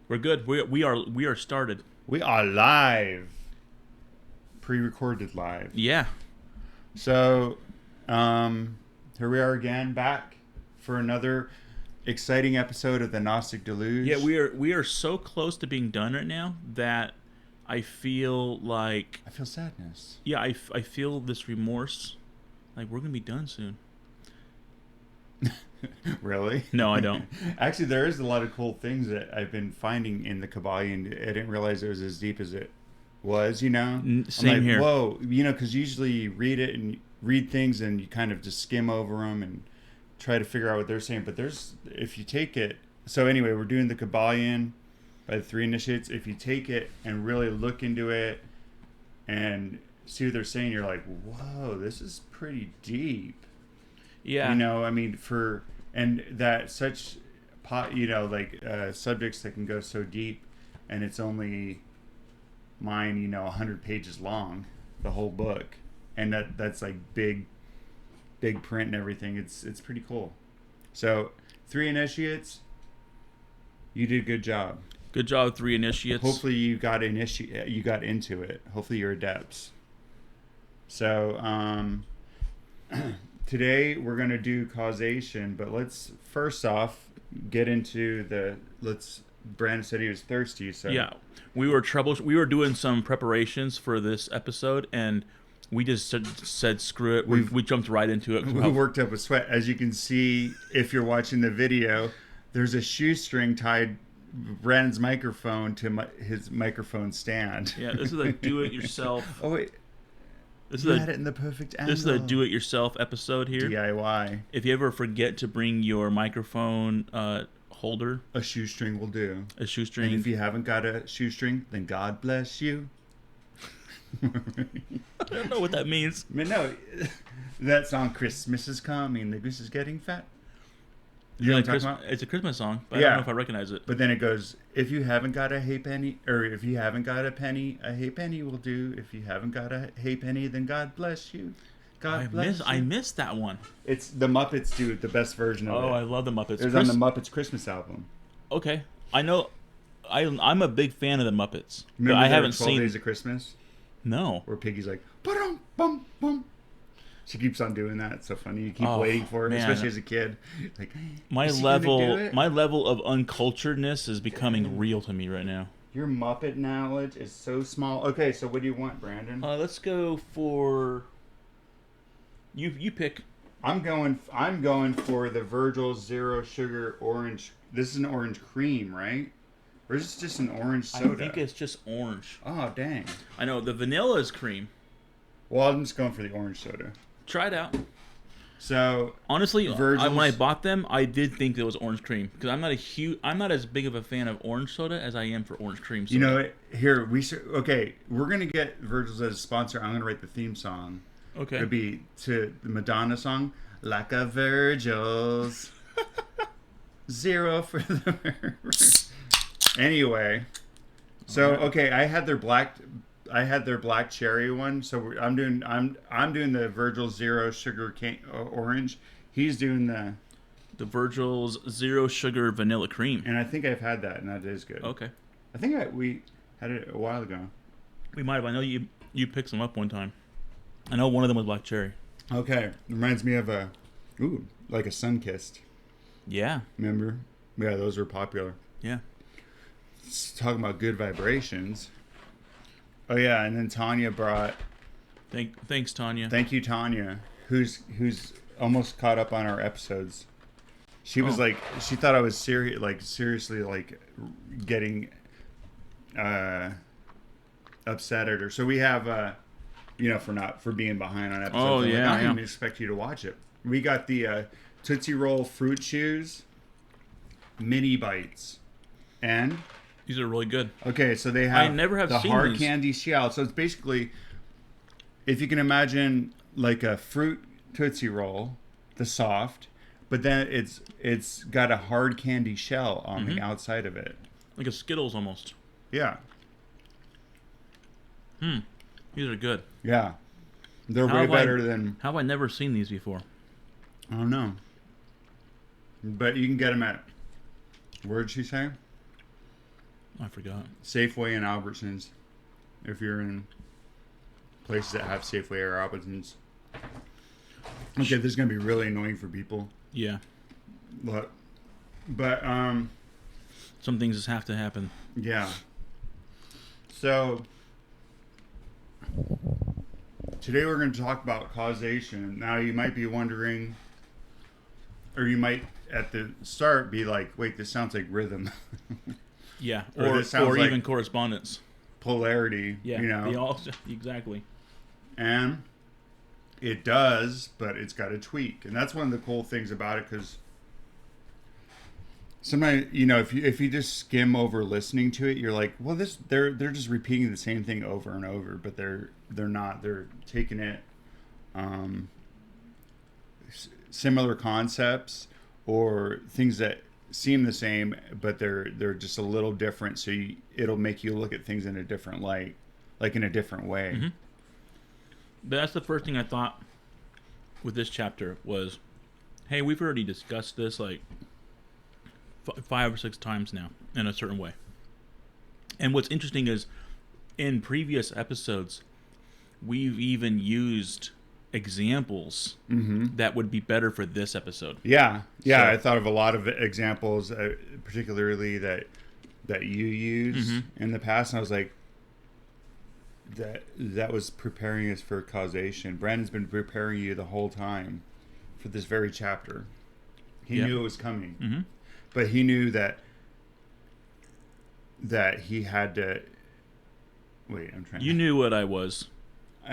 We're good. We are started. We are live, pre-recorded live. Yeah. So, here we are again, back for another exciting episode of the Gnostic Deluge. Yeah, we are so close to being done right now that I feel like I feel sadness. yeah, I feel this remorse like we're going to be done soon. Really? No, I don't. Actually, there is a lot of cool things that I've been finding in the Kybalion. I didn't realize it was as deep as it was, Same I'm like, here. whoa, because usually you read it and read things and you kind of just skim over them and try to figure out what they're saying. But if you take it, so anyway, we're doing the Kybalion by the three initiates. If you take it and really look into it and see what they're saying, you're like, whoa, this is pretty deep. Yeah. I mean, and that such subjects that can go so deep, and it's only 100 pages long, the whole book, and that's like big print and everything. It's pretty cool. So, three initiates, you did a good job. Good job, three initiates. Hopefully you got into it. Hopefully you're adepts. So, today we're going to do causation, but let's first off get into Brandon said he was thirsty, so Yeah. We were doing some preparations for this episode and we just said screw it. We jumped right into it. we worked up a sweat. As you can see, if you're watching the video, there's a shoestring tied Brandon's microphone to his microphone stand. Yeah, this is a do-it-yourself. Oh wait, This you is had it in the perfect angle. This is a do-it-yourself episode here. DIY. If you ever forget to bring your microphone holder, A shoestring will do. a shoestring. And if you haven't got a shoestring, then God bless you. I don't know what that means. I mean, no, that song "Christmas is Coming," the goose is getting fat. You know what I'm talking about? It's a Christmas song, but I Yeah. don't know if I recognize it. But then it goes, if you haven't got a halfpenny, or if you haven't got a penny, a halfpenny will do. If you haven't got a halfpenny, then God bless you. I missed that one. It's the Muppets do the best version of it. Oh, I love the Muppets. It was on the Muppets Christmas album. Okay, I know. I'm a big fan of the Muppets, Remember but I their haven't 12 seen. Days of Christmas, No. where Piggy's like, "Ba-dum, bum, bum." She keeps on doing that. It's so funny. You keep Oh, waiting for it, man. especially as a kid. Like, My is he gonna do level, it? my level of unculturedness is becoming real to me right now. Your Muppet knowledge is so small. Okay, so what do you want, Brandon? Let's go for. You pick. I'm going for the Virgil Zero Sugar Orange. This is an orange cream, right? Or is this just an orange soda? I think it's just orange. Oh, dang. I know the vanilla is cream. Well, I'm just going for the orange soda. Try it out. So, Honestly, Virgil's- when I bought them, I did think it was orange cream because I'm not as big of a fan of orange soda as I am for orange cream soda. you know, here we're gonna get Virgil's as a sponsor. I'm gonna write the theme song. Okay. It'd be to the Madonna song, "Like a Virgil's." Zero for the. Anyway, so Alright. okay, I had their black cherry one. So I'm doing the Virgil Zero Sugar Orange. He's doing the. The Virgil's Zero Sugar Vanilla Cream. And I think I've had that, and that is good. Okay. I think we had it a while ago. We might have. I know you picked some up one time. I know one of them was black cherry. Okay, reminds me of like a Sunkissed. Yeah. Remember? Yeah, those were popular. Yeah. Talking about good vibrations. Oh yeah, and then Tanya brought. Thanks, Tanya. Thank you, Tanya, who's almost caught up on our episodes. She was like, she thought I was seriously like getting upset at her. So we have for being behind on episodes. Oh, I'm yeah, I didn't yeah. expect you to watch it. We got the Tootsie Roll Fruit Chews mini bites, and These are really good. okay, so they have I never have the seen hard these. candy shell. So it's basically, if you can imagine like a fruit Tootsie Roll, the soft, but then it's got a hard candy shell on the outside of it. Like a Skittles almost. Yeah, These are good. yeah, they're How way have I- better than How have I never seen these before? I don't know, but you can get them at. Where did she say? I forgot. Safeway and Albertsons. If you're in places that have Safeway or Albertsons. Okay, this is going to be really annoying for people. Yeah. But some things just have to happen. Yeah. So today we're going to talk about causation. Now you might be wondering, or you might at the start be like, wait, this sounds like rhythm. Yeah. Or even like correspondence. Polarity. Yeah. You know? Exactly. And it does, but it's got a tweak. And that's one of the cool things about it, because sometimes, you know, if you just skim over listening to it, you're like, well, they're just repeating the same thing over and over, but they're not. They're taking it similar concepts or things that seem the same, but they're just a little different. So it'll make you look at things in a different light, like in a different way. Mm-hmm. But that's the first thing I thought with this chapter was, hey, we've already discussed this like 5 or 6 times now in a certain way. And what's interesting is in previous episodes, we've even used examples that would be better for this episode. Yeah. So, I thought of a lot of examples, particularly that you use in the past, and I was like, that was preparing us for causation. Brandon's been preparing you the whole time for this very chapter. He knew it was coming. Mm-hmm. But he knew that he had to. Wait, I'm trying. You knew what I was.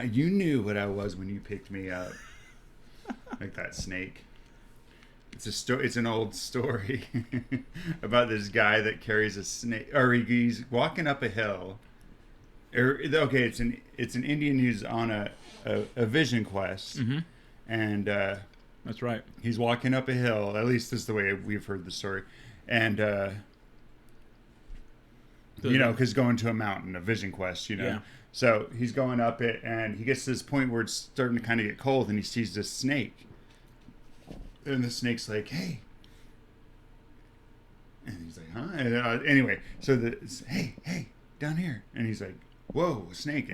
You knew what I was when you picked me up, like that snake. It's an old story about this guy that carries a snake, or he's walking up a hill. Okay, it's an Indian who's on a vision quest, and that's right. He's walking up a hill. At least this is the way we've heard the story. And, you know, because going to a mountain, a vision quest, you know. Yeah. So he's going up it, and he gets to this point where it's starting to kind of get cold, and he sees this snake. And the snake's like, hey. And he's like, huh? And, anyway, so hey, down here. And he's like, whoa, a snake.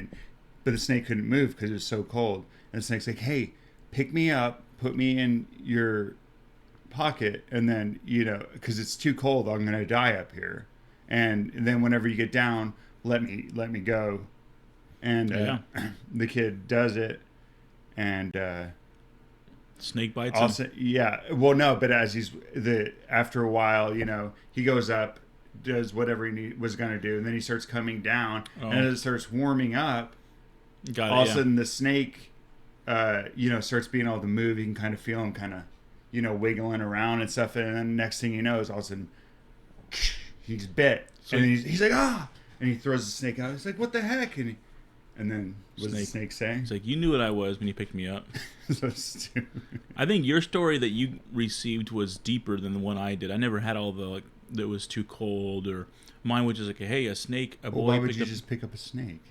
But the snake couldn't move because it was so cold. And the snake's like, hey, pick me up. Put me in your pocket, and then, you know, because it's too cold, I'm gonna die up here. And then whenever you get down, let me go. And the kid does it, and snake bites him. Yeah. Well, no, but after a while, you know, he goes up, does whatever he was gonna do, and then he starts coming down, and as it starts warming up, all of a sudden the snake. You know, starts being able to move. You can kind of feel him kind of, you know, wiggling around and stuff. And then next thing you know is all of a sudden he's bit. So and he's like, ah! And he throws the snake out. He's like, what the heck? And then what does the snake say? He's like, you knew what I was when you picked me up. So stupid. I think your story that you received was deeper than the one I did. I never had all the, like, that was too cold, or mine was just like, hey, a snake, a boy. Why would you just pick up a snake?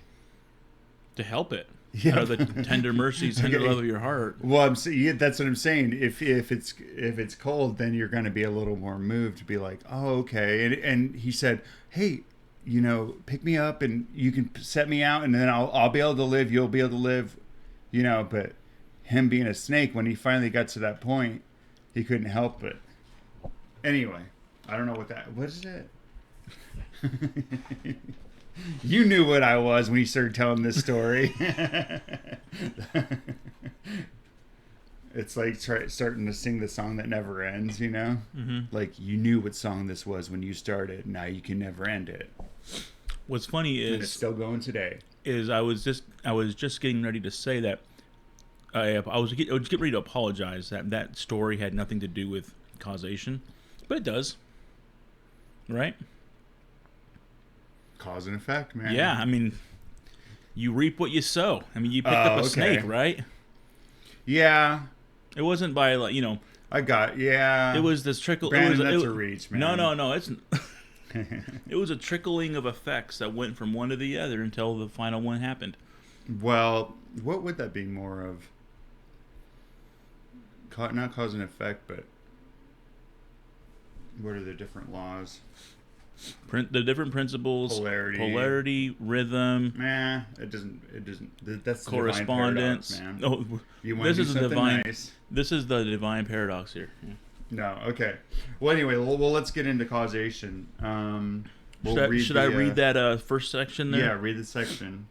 To help it. Yeah. Out of the tender mercies, tender love of your heart. Well, that's what I'm saying. If it's cold, then you're going to be a little more moved to be like, oh, okay. And he said, hey, you know, pick me up and you can set me out, and then I'll be able to live. You'll be able to live, you know. But him being a snake, when he finally got to that point, he couldn't help it. Anyway, I don't know what is it? You knew what I was when you started telling this story. It's like starting to sing the song that never ends, you know? Like, you knew what song this was when you started. Now you can never end it. What's funny is... And it's still going today. Is I was just getting ready to say that I was getting ready to apologize that story had nothing to do with causation. But it does. Right? Cause and effect, man. Yeah, I mean, you reap what you sow. I mean, you picked up a snake, right? Yeah. It wasn't by, like, you know. It was this trickle. Brandon, that's a reach, man. No. It was a trickling of effects that went from one to the other until the final one happened. Well, what would that be more of? Not cause and effect, but what are the different laws? The different principles, polarity, rhythm, it doesn't. That's the correspondence. divine paradox, man. Oh, You want to do something nice. This is the divine paradox here. Yeah. No, okay. Well, anyway, let's get into causation. Should I read that first section there? Yeah, read the section.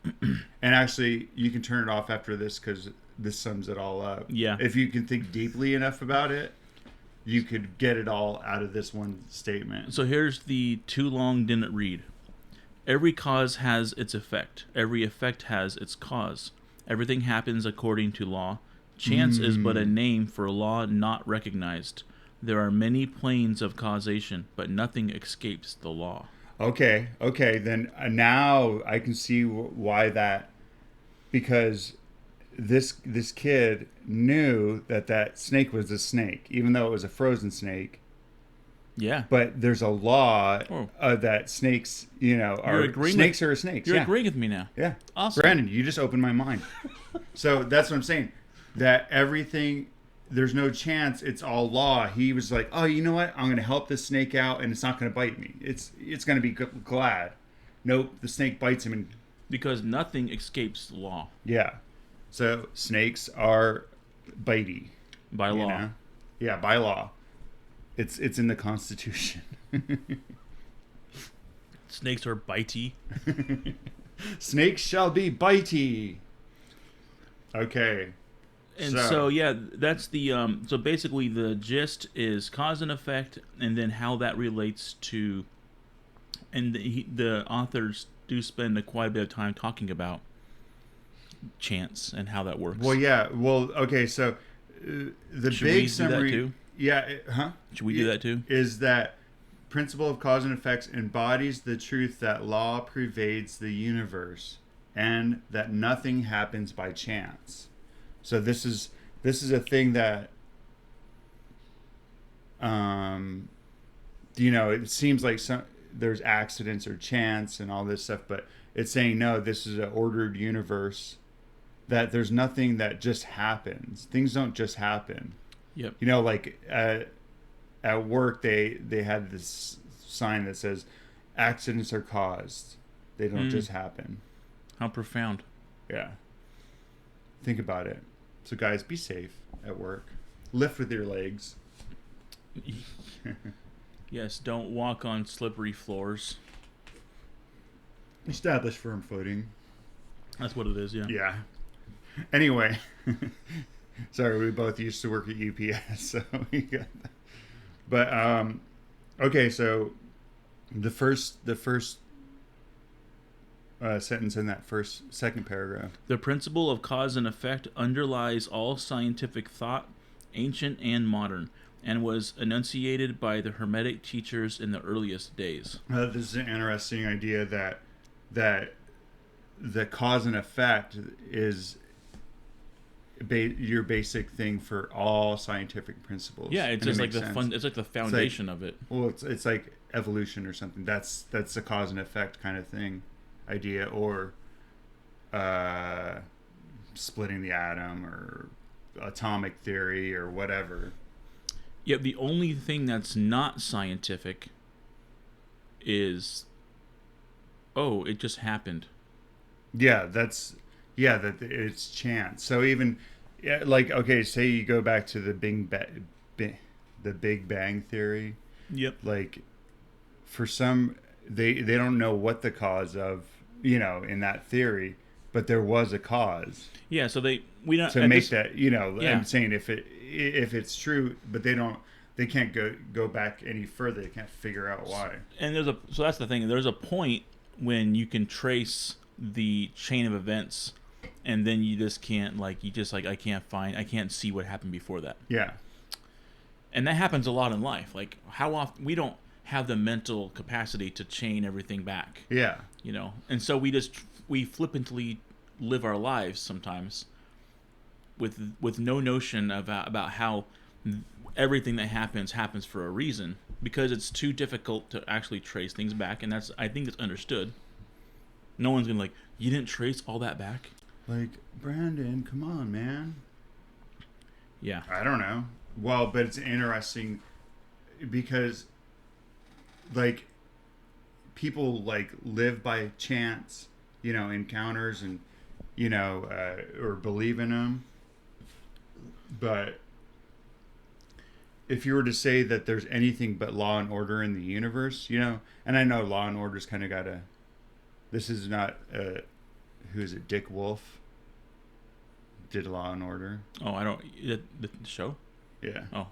And actually, you can turn it off after this because this sums it all up. Yeah. If you can think deeply enough about it, you could get it all out of this one statement. So here's the too long didn't read. Every cause has its effect. Every effect has its cause. Everything happens according to law. Chance is but a name for a law not recognized. There are many planes of causation, but nothing escapes the law. Okay. Then now I can see why that, because this kid knew that snake was a snake, even though it was a frozen snake. Yeah. But there's a law that snakes, snakes are snakes. You're agreeing with me now. Yeah. Awesome. Brandon, you just opened my mind. So that's what I'm saying. That everything, there's no chance. It's all law. He was like, oh, you know what? I'm going to help this snake out, and it's not going to bite me. It's going to be glad. Nope. The snake bites him. Because nothing escapes the law. Yeah. So snakes are bitey. By law. Know? Yeah, by law. It's in the Constitution. Snakes are bitey. Snakes shall be bitey. Okay. And so yeah, that's the so basically the gist is cause and effect, and then how that relates to, and the authors do spend quite a bit of time talking about chance and how that works. Well, yeah. Well, okay. So the Should big we summary. do that too? Yeah. Should we do that too? Is that principle of cause and effects embodies the truth that law pervades the universe and that nothing happens by chance. So this is a thing that it seems like there's accidents or chance and all this stuff, but it's saying no, this is an ordered universe, that there's nothing that just happens. Things don't just happen. Yep. Like at work they had this sign that says accidents are caused. They don't just happen. How profound. Yeah. Think about it. So guys, be safe at work. Lift with your legs. Yes, don't walk on slippery floors. Establish firm footing. That's what it is, yeah. Yeah. Anyway. Sorry, we both used to work at UPS, so we got that. But okay, so the first sentence in that second paragraph. The principle of cause and effect underlies all scientific thought, ancient and modern, and was enunciated by the Hermetic teachers in the earliest days. This is an interesting idea that the cause and effect is your basic thing for all scientific principles. Yeah, it's just like it's like the foundation of it. Well, it's like evolution or something. That's the cause and effect kind of thing. Idea, or splitting the atom, or atomic theory, or whatever. Yeah, the only thing that's not scientific is, it just happened. Yeah, that it's chance. So even say you go back to the Big Bang theory. Yep. Like for some, they don't know what the cause of, in that theory, but there was a cause. Yeah, so we don't to make that, Yeah. I'm saying if it's true, but they can't go back any further. They can't figure out why. And so that's the thing. There's a point when you can trace the chain of events, and then you just can't I can't see what happened before that. Yeah. And that happens a lot in life. Like how often we don't have the mental capacity to chain everything back. Yeah. And so we flippantly live our lives sometimes with no notion about how everything that happens for a reason, because it's too difficult to actually trace things back, and I think it's understood. No one's gonna you didn't trace all that back. Like, Brandon, come on, man. Yeah. I don't know. Well, but it's interesting because, people like live by chance, encounters and or believe in them. But if you were to say that there's anything but law and order in the universe, and I know Law and Order's kind of got a. This is not who is it? Dick Wolf did Law and Order. Oh, I don't. The show? Yeah. Oh.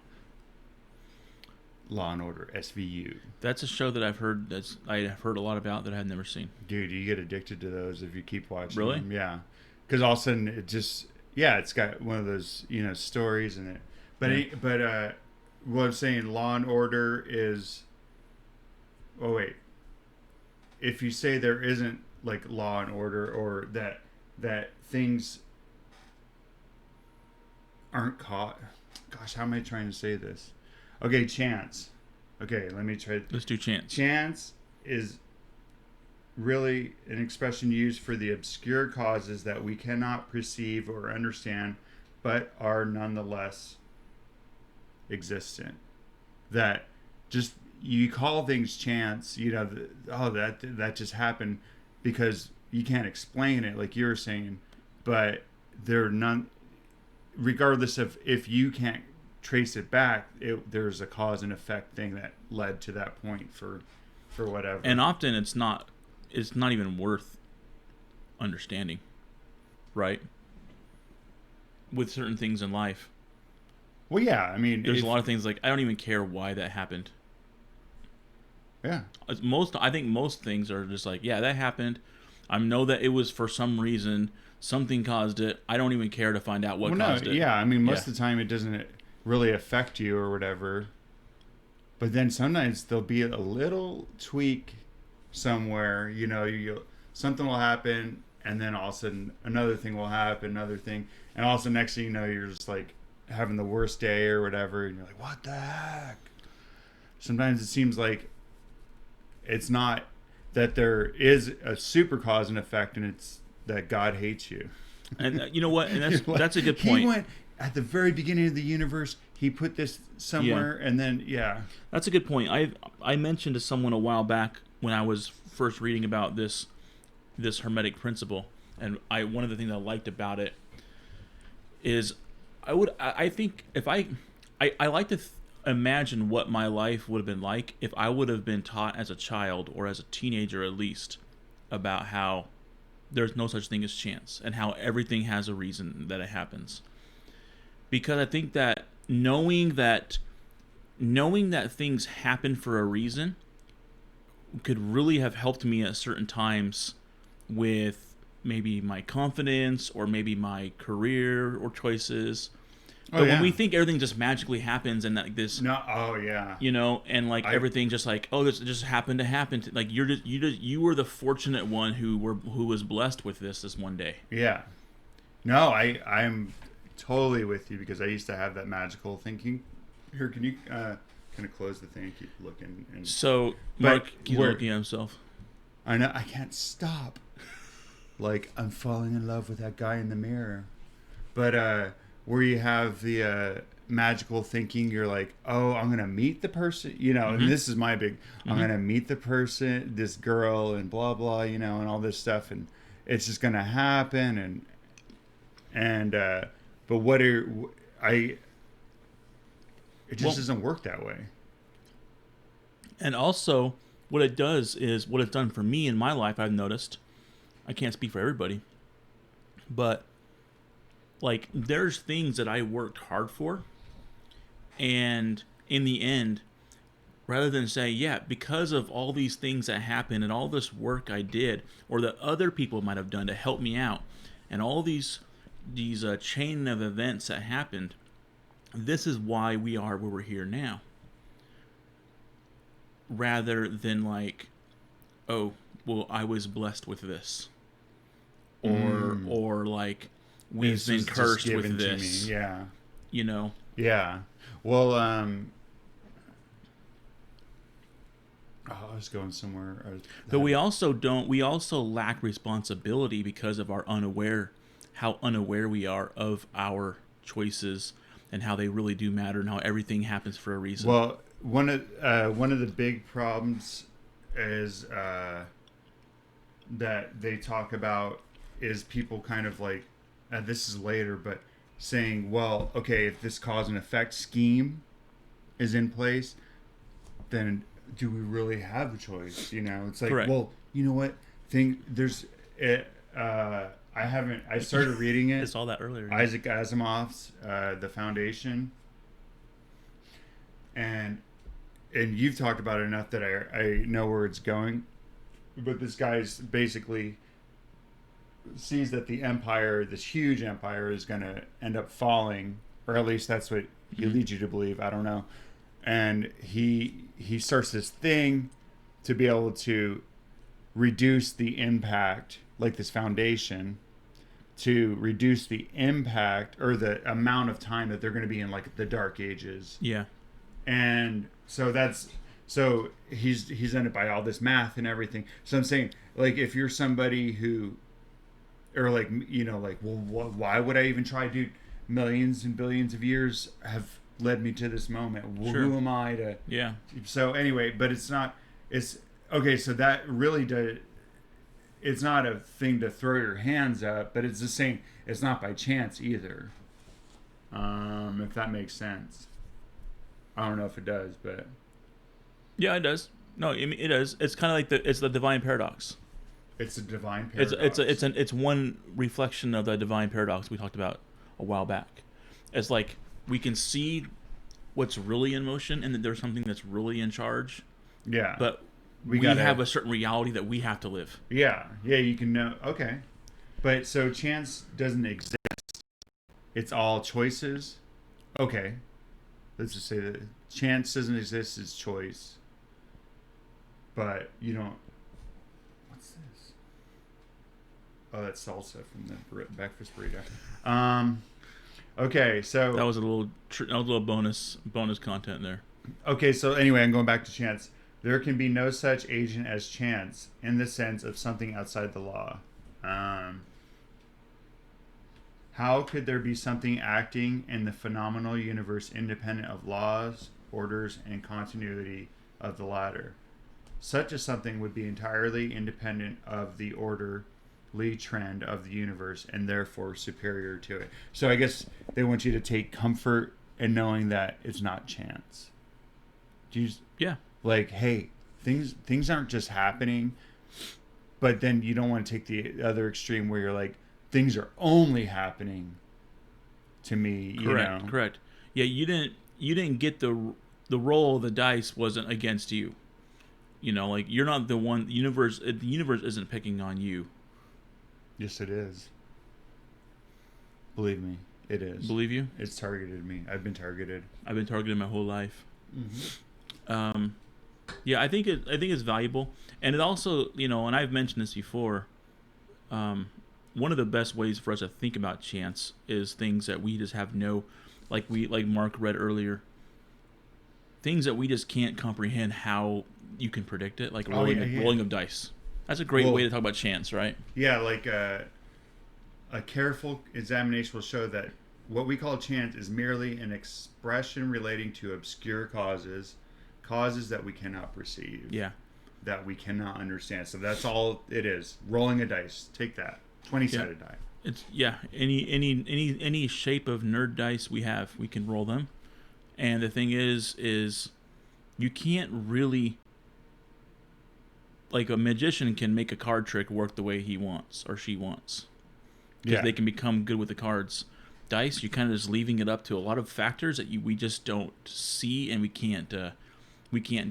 Law and Order, SVU. That's a show that I've heard. I've heard a lot about that I've never seen. Dude, you get addicted to those if you keep watching. Really? Them. Yeah. Because all of a sudden it just it's got one of those stories in it. But what I'm saying, Law and Order is. Oh wait. If you say there isn't like law and order, or that things aren't caught. Gosh, how am I trying to say this? Okay, chance. Okay, let me try. Let's do chance. Chance is really an expression used for the obscure causes that we cannot perceive or understand, but are nonetheless existent. That just you call things chance, that just happened because you can't explain it, like you were saying, but they're none. Regardless of if you can't trace it back, there's a cause and effect thing that led to that point for whatever. And often it's not even worth understanding, right? With certain things in life. Well, yeah, I mean, there's a lot of things like I don't even care why that happened. Yeah. I think most things are just like, yeah, that happened. I know that it was for some reason. Something caused it. I don't even care to find out what caused it. Yeah, I mean, most of the time it doesn't really affect you or whatever. But then sometimes there'll be a little tweak somewhere. Something will happen, and then all of a sudden another thing will happen, another thing. And all of a sudden, next thing you know, you're just like having the worst day or whatever. And you're like, what the heck? Sometimes it seems like it's not that there is a super cause and effect, and it's that God hates you. And you know what? And that's a good point. He went at the very beginning of the universe. He put this somewhere, and then that's a good point. I mentioned to someone a while back when I was first reading about this Hermetic principle, and one of the things I liked about it is I think if I like to imagine what my life would have been like if I would have been taught as a child or as a teenager at least about how there's no such thing as chance and how everything has a reason that it happens. Because I think that knowing that things happen for a reason could really have helped me at certain times with maybe my confidence or maybe my career or choices. But when we think everything just magically happens and like this, and like everything just like, this just happened to happen. Like you were the fortunate one who was blessed with this one day. Yeah. No, I'm totally with you because I used to have that magical thinking. Here, can you kind of close the thing and keep looking? So Mark keeps looking at himself. I know I can't stop. Like I'm falling in love with that guy in the mirror, but where you have the magical thinking, you're like, oh, I'm gonna meet the person, Mm-hmm. and this is my big. I'm gonna meet the person, this girl, and blah blah, and all this stuff, and it's just gonna happen, and but it just doesn't work that way. And also, what it does is what it's done for me in my life. I've noticed. I can't speak for everybody, but like there's things that I worked hard for, and in the end, rather than say, yeah, because of all these things that happened and all this work I did or that other people might have done to help me out and all these chain of events that happened, this is why we are where we're here now. Rather than like, oh, well, I was blessed with this. Or like, we've been cursed with this. Yeah. Yeah. Well, I was going somewhere. But we also lack responsibility because of how unaware we are of our choices and how they really do matter and how everything happens for a reason. Well, one of the big problems is that they talk about is people kind of like, this is later, but saying, well, okay, if this cause and effect scheme is in place, then do we really have a choice? You know, it's like, Correct. well, you know what? There's it. I started reading I it. saw that earlier. Isaac Asimov's The Foundation, and you've talked about it enough that I know where it's going. But this guy's basically sees that the empire, this huge empire, is going to end up falling, or at least that's what he leads you to believe. I don't know. And he starts this thing to be able to reduce the impact, like this foundation, to reduce the impact or the amount of time that they're going to be in like the dark ages. Yeah. And so he's ended by all this math and everything. So I'm saying, like, if you're somebody who, or like, you know, like, well, why would I even try, dude? Millions and billions of years have led me to this moment. Well, Sure. who am I to? Yeah. So anyway, but it's okay. So that really does. It's not a thing to throw your hands up, but it's the same. It's not by chance either. If that makes sense. I don't know if it does, but Yeah, it does. No, I mean, it does. It's kind of like it's the divine paradox. it's a divine paradox. It's one reflection of the divine paradox we talked about a while back. It's like we can see what's really in motion and that there's something that's really in charge, Yeah. but we have a certain reality that we have to live. Yeah. You can know. Okay. But so chance doesn't exist. It's all choices. Okay. Let's just say that chance doesn't exist. It's choice. But you don't. What's this? Oh, that's salsa from the breakfast burrito. Okay, so That was a little bonus content there. okay, so anyway, I'm going back to chance. There can be no such agent as chance in the sense of something outside the law. How could there be something acting in the phenomenal universe independent of laws, orders, and continuity of the latter? Such a something would be entirely independent of the orderly trend of the universe and therefore superior to it. So I guess they want you to take comfort in knowing that it's not chance. Do you, Yeah. like, hey, things aren't just happening, but then you don't want to take the other extreme where you're like, things are only happening to me. Correct. Yeah, you didn't get the roll of the dice wasn't against you. You know, like you're not the one. The universe isn't picking on you. Yes, it is. Believe me, it is. Believe you? It's targeted me. I've been targeted. I've been targeted my whole life. Mm-hmm. Yeah, I think it's valuable, and it also, you know, and I've mentioned this before. One of the best ways for us to think about chance is things that we just have like Mark read earlier. Things that we just can't comprehend how you can predict it, like rolling of dice. That's a great way to talk about chance, right? Yeah, like a careful examination will show that what we call chance is merely an expression relating to obscure causes that we cannot perceive. Yeah. That we cannot understand. So that's all it is. Rolling a dice. Take that. 20-sided die. It's any shape of nerd dice we have, we can roll them. And the thing is you can't really, like, a magician can make a card trick work the way he wants or she wants. Because they can become good with the cards. Dice, you're kind of just leaving it up to a lot of factors that we just don't see and we can't do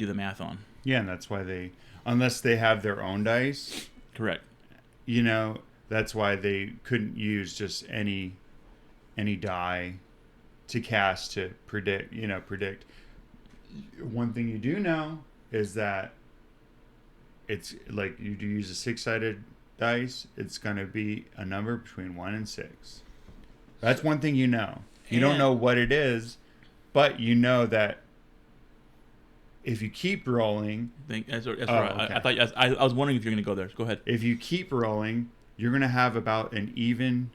the math on. Yeah, and that's why unless they have their own dice. Correct. You know, that's why they couldn't use just any die to cast to predict. One thing you do know is that it's like you do use a 6-sided dice, it's going to be a number between 1 and 6. That's one thing you know. You don't know what it is, but you know that if you keep rolling... That's right. Okay. I was wondering if you're going to go there. Go ahead. If you keep rolling, you're going to have about an even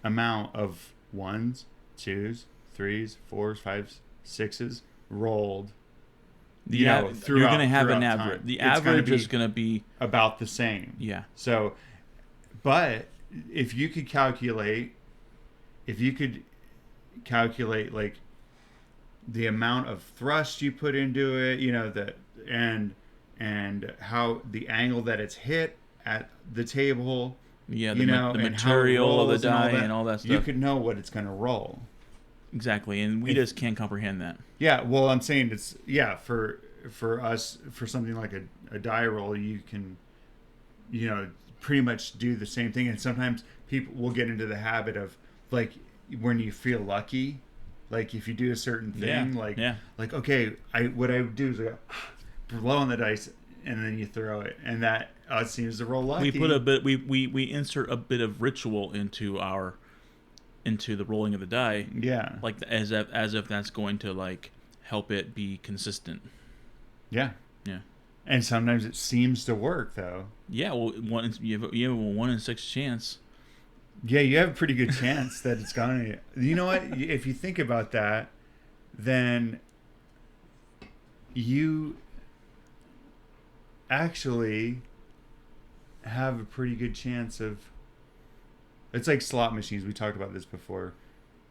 amount of 1s, 2s, 3s, 4s, 5s, 6s rolled You're going to have an throughout average. time. The It's gonna average be is going to be about the same. yeah. So, but if you could calculate, like the amount of thrust you put into it, and how the angle that it's hit at the table, Yeah, the the and how it material of the rolls die and all that stuff. you could know what it's going to roll. Exactly, and we just can't comprehend that. Yeah, well, I'm saying it's for us, for something like a die roll, you can, pretty much do the same thing. And sometimes people will get into the habit of, like, when you feel lucky, like if you do a certain thing, like okay, what I would do is I go, blow on the dice, and then you throw it, and that seems to roll lucky. We insert a bit of ritual into the rolling of the die. Yeah. Like as if that's going to like help it be consistent. Yeah. Yeah. And sometimes it seems to work though. Yeah. Well, you have a 1 in 6 chance. Yeah, you have a pretty good chance that it's gonna. You know what? If you think about that, then you actually have a pretty good chance of. It's like slot machines. We talked about this before.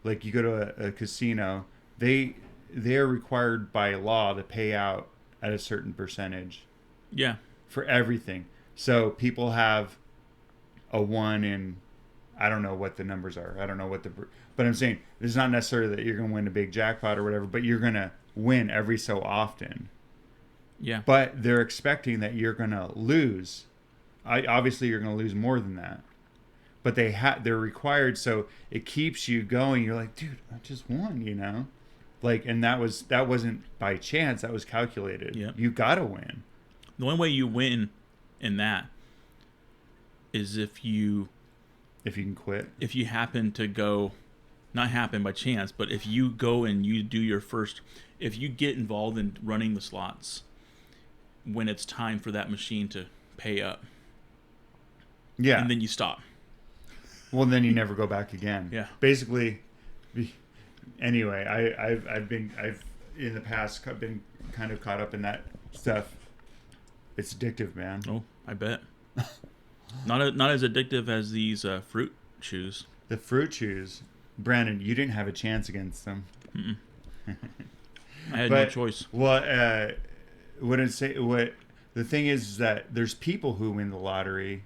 Like you go to a casino, they are required by law to pay out at a certain percentage. Yeah. For everything. So people have a 1 in, I don't know what the numbers are. I don't know but I'm saying it's not necessarily that you're going to win a big jackpot or whatever, but you're going to win every so often. Yeah. But they're expecting that you're going to lose. Obviously you're going to lose more than that. But they're required, so it keeps you going. You're like, dude, I just won, like, and that wasn't by chance. That was calculated. Yep. You gotta win. The only way you win in that is if you can quit. If you happen to go, not happen by chance, but if you go and you do if you get involved in running the slots when it's time for that machine to pay up. Yeah. And then you stop. Well, then you never go back again. Yeah. Basically, anyway, I've in the past been kind of caught up in that stuff. It's addictive, man. Oh, I bet. not as addictive as these fruit chews. The fruit chews, Brandon, you didn't have a chance against them. I had no choice. Well, the thing is that there's people who win the lottery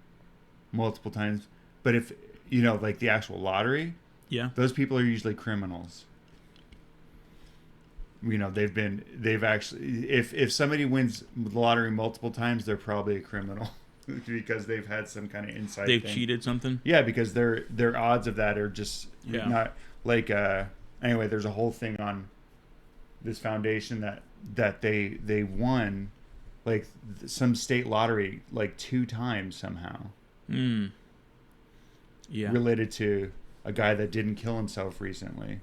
multiple times, but if like the actual lottery, yeah, those people are usually criminals. They've actually, if somebody wins the lottery multiple times, they're probably a criminal because they've had some kind of insight. They've cheated something. Yeah, because their odds of that are just not like. Anyway, there's a whole thing on this foundation that they won, like some state lottery like 2 times somehow. Yeah. Related to a guy that didn't kill himself recently.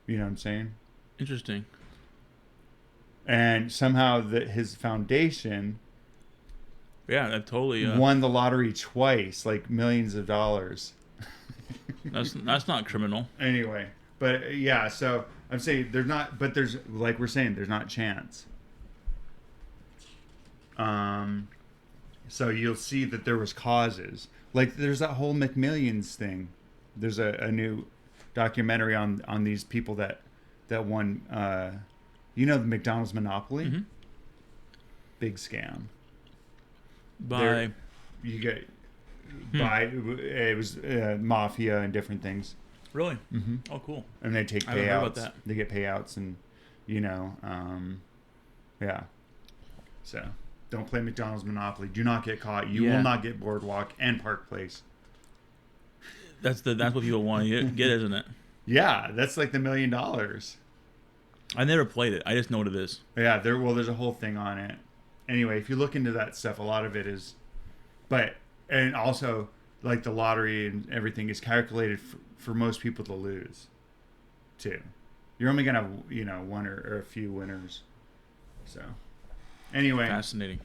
You know what I'm saying? Interesting. And somehow his foundation Yeah, that totally won the lottery twice, like millions of dollars. That's not criminal. Anyway, but yeah, so I'm saying there's not, but there's, like we're saying, there's not chance. So you'll see that there was causes. Like there's that whole McMillions thing. There's a new documentary on these people that won. The McDonald's monopoly. Mm-hmm. Big scam. By it was mafia and different things. Really? Mm-hmm. Oh, cool. And they take I haven't heard about payouts. that. They get payouts, and yeah. So don't play McDonald's Monopoly. Do not get caught. You will not get Boardwalk and Park Place. That's what people want to get, isn't it? Yeah, that's like the $1 million. I never played it. I just know what it is. Yeah, there's a whole thing on it. Anyway, if you look into that stuff, a lot of it is, and also like the lottery and everything is calculated for most people to lose, too. You're only gonna have one or a few winners. So, anyway, fascinating.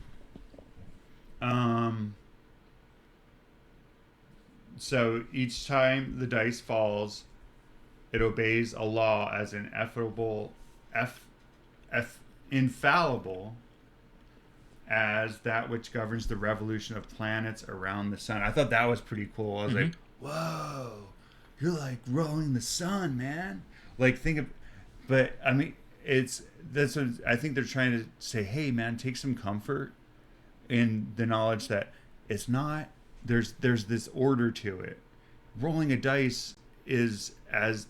So each time the dice falls, it obeys a law as ineffable F, infallible as that which governs the revolution of planets around the sun. I thought that was pretty cool. I was like, whoa, you're like rolling the sun, man. Like, think of, but I mean, that's what I think they're trying to say. Hey, man, take some comfort in the knowledge that it's not, there's this order to it. Rolling a dice is as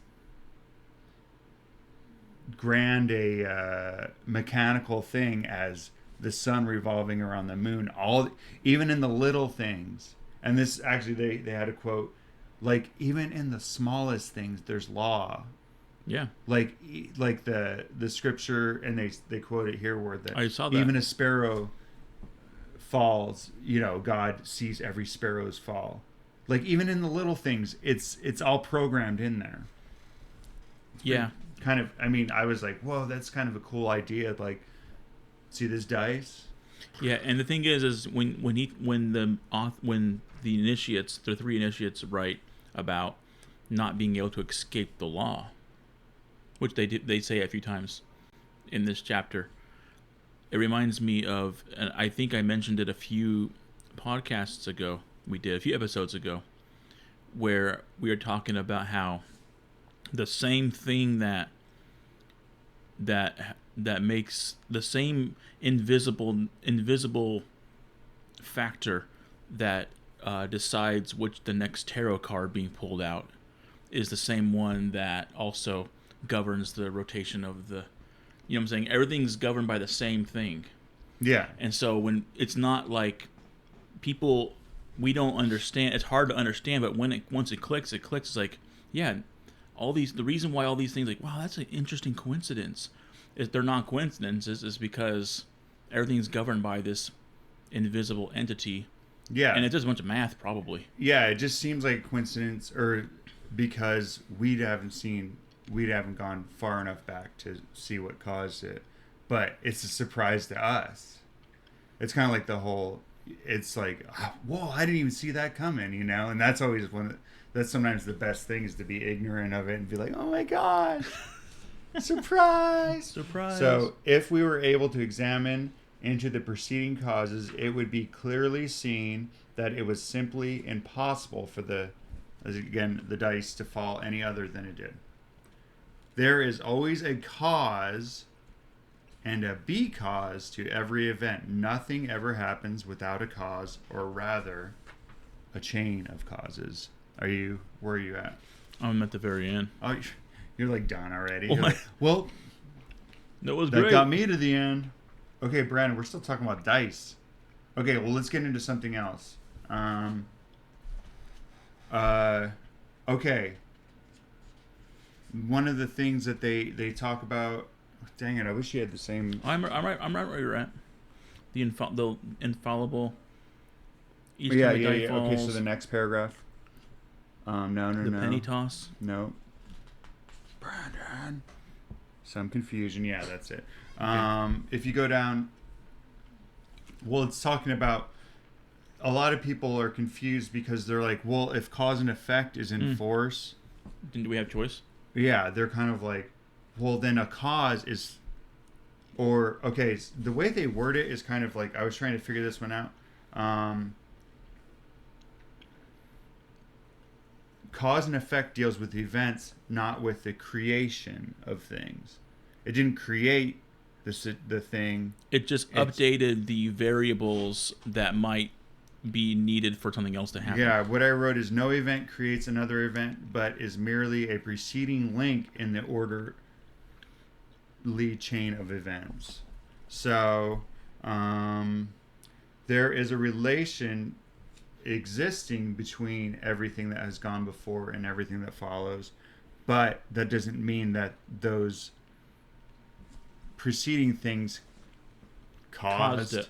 grand a mechanical thing as the sun revolving around the moon, even in the little things. And this actually, they had a quote, like, even in the smallest things there's law. Yeah. Like the scripture, and they quote it here, where that I saw that. even a sparrow falls, God sees every sparrow's fall. Like, even in the little things, it's all programmed in there. Yeah. Kind of, I mean, I was like, whoa, that's kind of a cool idea. Like, see this dice? Yeah, and the thing is when the initiates, the three initiates, write about not being able to escape the law, which they say a few times in this chapter. It reminds me of, and I think I mentioned it a few podcasts ago. We did a few episodes ago, where we were talking about how the same thing that makes the same invisible factor that decides which the next tarot card being pulled out is the same one that also governs the rotation of the, you know what I'm saying? Everything's governed by the same thing. Yeah. And so when it's not like people, we don't understand, it's hard to understand, but once it clicks, it's like, yeah, the reason why all these things, like, wow, that's an interesting coincidence, is they're not coincidences, is because everything's governed by this invisible entity. Yeah. And it's just a bunch of math, probably. Yeah, it just seems like coincidence, or because we haven't gone far enough back to see what caused it. But it's a surprise to us. It's kind of like the whole, it's like, whoa, I didn't even see that coming, And that's always that's sometimes the best thing, is to be ignorant of it and be like, oh my gosh, surprise. Surprise. So if we were able to examine into the preceding causes, it would be clearly seen that it was simply impossible for the dice to fall any other than it did. There is always a cause and a because to every event. Nothing ever happens without a cause, or rather, a chain of causes. Where are you at? I'm at the very end. Oh, you're like done already. Oh, like, well, that was that great. got me to the end. Okay, Brandon, we're still talking about dice. Okay, well, let's get into something else. Okay. One of the things that they talk about. Dang it! I wish you had the same. I'm right where you're at. The infallible. Each Yeah. time a die Okay, so falls, the next paragraph. No. the penny toss. No. Brandon. Some confusion. Yeah, that's it. Okay. If you go down, well, it's talking about, a lot of people are confused because they're like, well, if cause and effect is in force, Do we have choice? yeah, they're kind of like, well, then a cause is, or, okay, the way they word it is kind of like, I was trying to figure this one out. Cause and effect deals with events, not with the creation of things. It didn't create the thing. It just updated the variables that might be needed for something else to happen. Yeah, what I wrote is, no event creates another event, but is merely a preceding link in the orderly chain of events. So, there is a relation existing between everything that has gone before and everything that follows, but that doesn't mean that those preceding things caused it.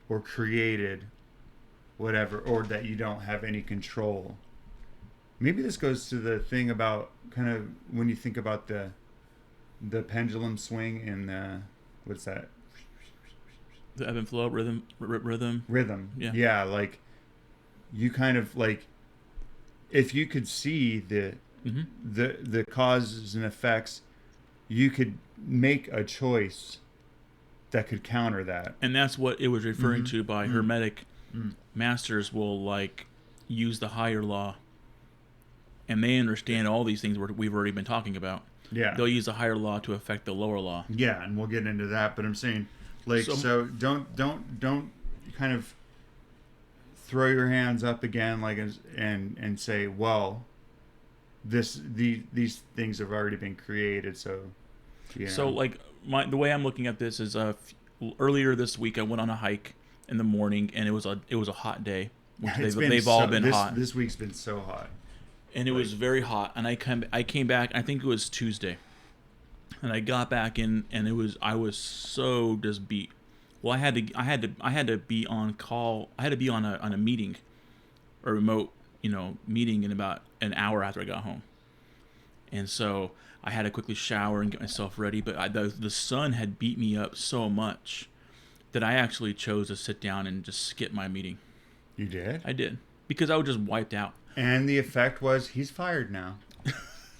or created whatever, or that you don't have any control. Maybe this goes to the thing about, kind of, when you think about the pendulum swing and what's that? The ebb and flow, rhythm. Yeah, like, you kind of, like, if you could see the causes and effects you could make a choice that could counter that. And that's what it was referring to by Hermetic masters will like use the higher law, and they understand all these things we've already been talking about. Yeah. They'll use the higher law to affect the lower law. Yeah, and we'll get into that. But I'm saying, like, so don't kind of throw your hands up again, like, and say, well, these things have already been created. So, you know. So like the way I'm looking at this is earlier this week I went on a hike in the morning, and it was a hot day. Which they've all been hot. This week's been so hot. And it was very hot, and I came back. I think it was Tuesday, and I got back in, and I was so just beat. Well, I had to be on call. I had to be on a meeting, a remote meeting in about an hour after I got home, and so I had to quickly shower and get myself ready. But the sun had beat me up so much that I actually chose to sit down and just skip my meeting. You did? I did, because I was just wiped out. And the effect was he's fired now.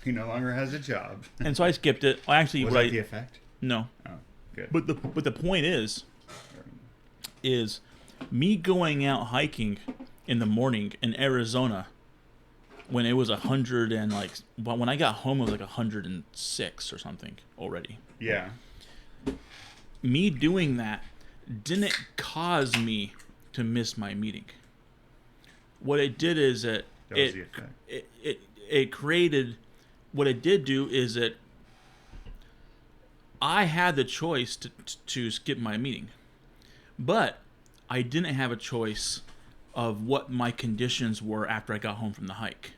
He no longer has a job. And so I skipped it. I actually was that the effect? No. Oh, good. But the point is me going out hiking in the morning in Arizona when it was 100 and when I got home it was like 106 or something already. Yeah. Me doing that didn't cause me to miss my meeting. What it did is it created, what it did do is that I had the choice to skip my meeting, but I didn't have a choice of what my conditions were after I got home from the hike,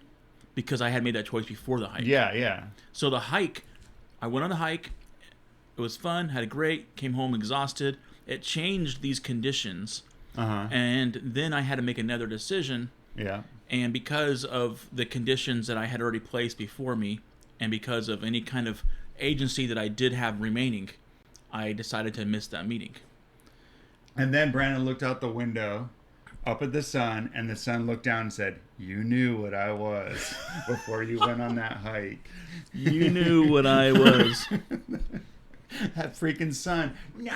because I had made that choice before the hike. Yeah. So the hike, I went on the hike, it was fun, had a great, came home exhausted. It changed these conditions. And then I had to make another decision. Yeah. And because of the conditions that I had already placed before me, and because of any kind of agency that I did have remaining, I decided to miss that meeting. And then Brandon looked out the window up at the sun, and the sun looked down and said, "You knew what I was before you went on that hike. You knew what I was." That freaking sun. No.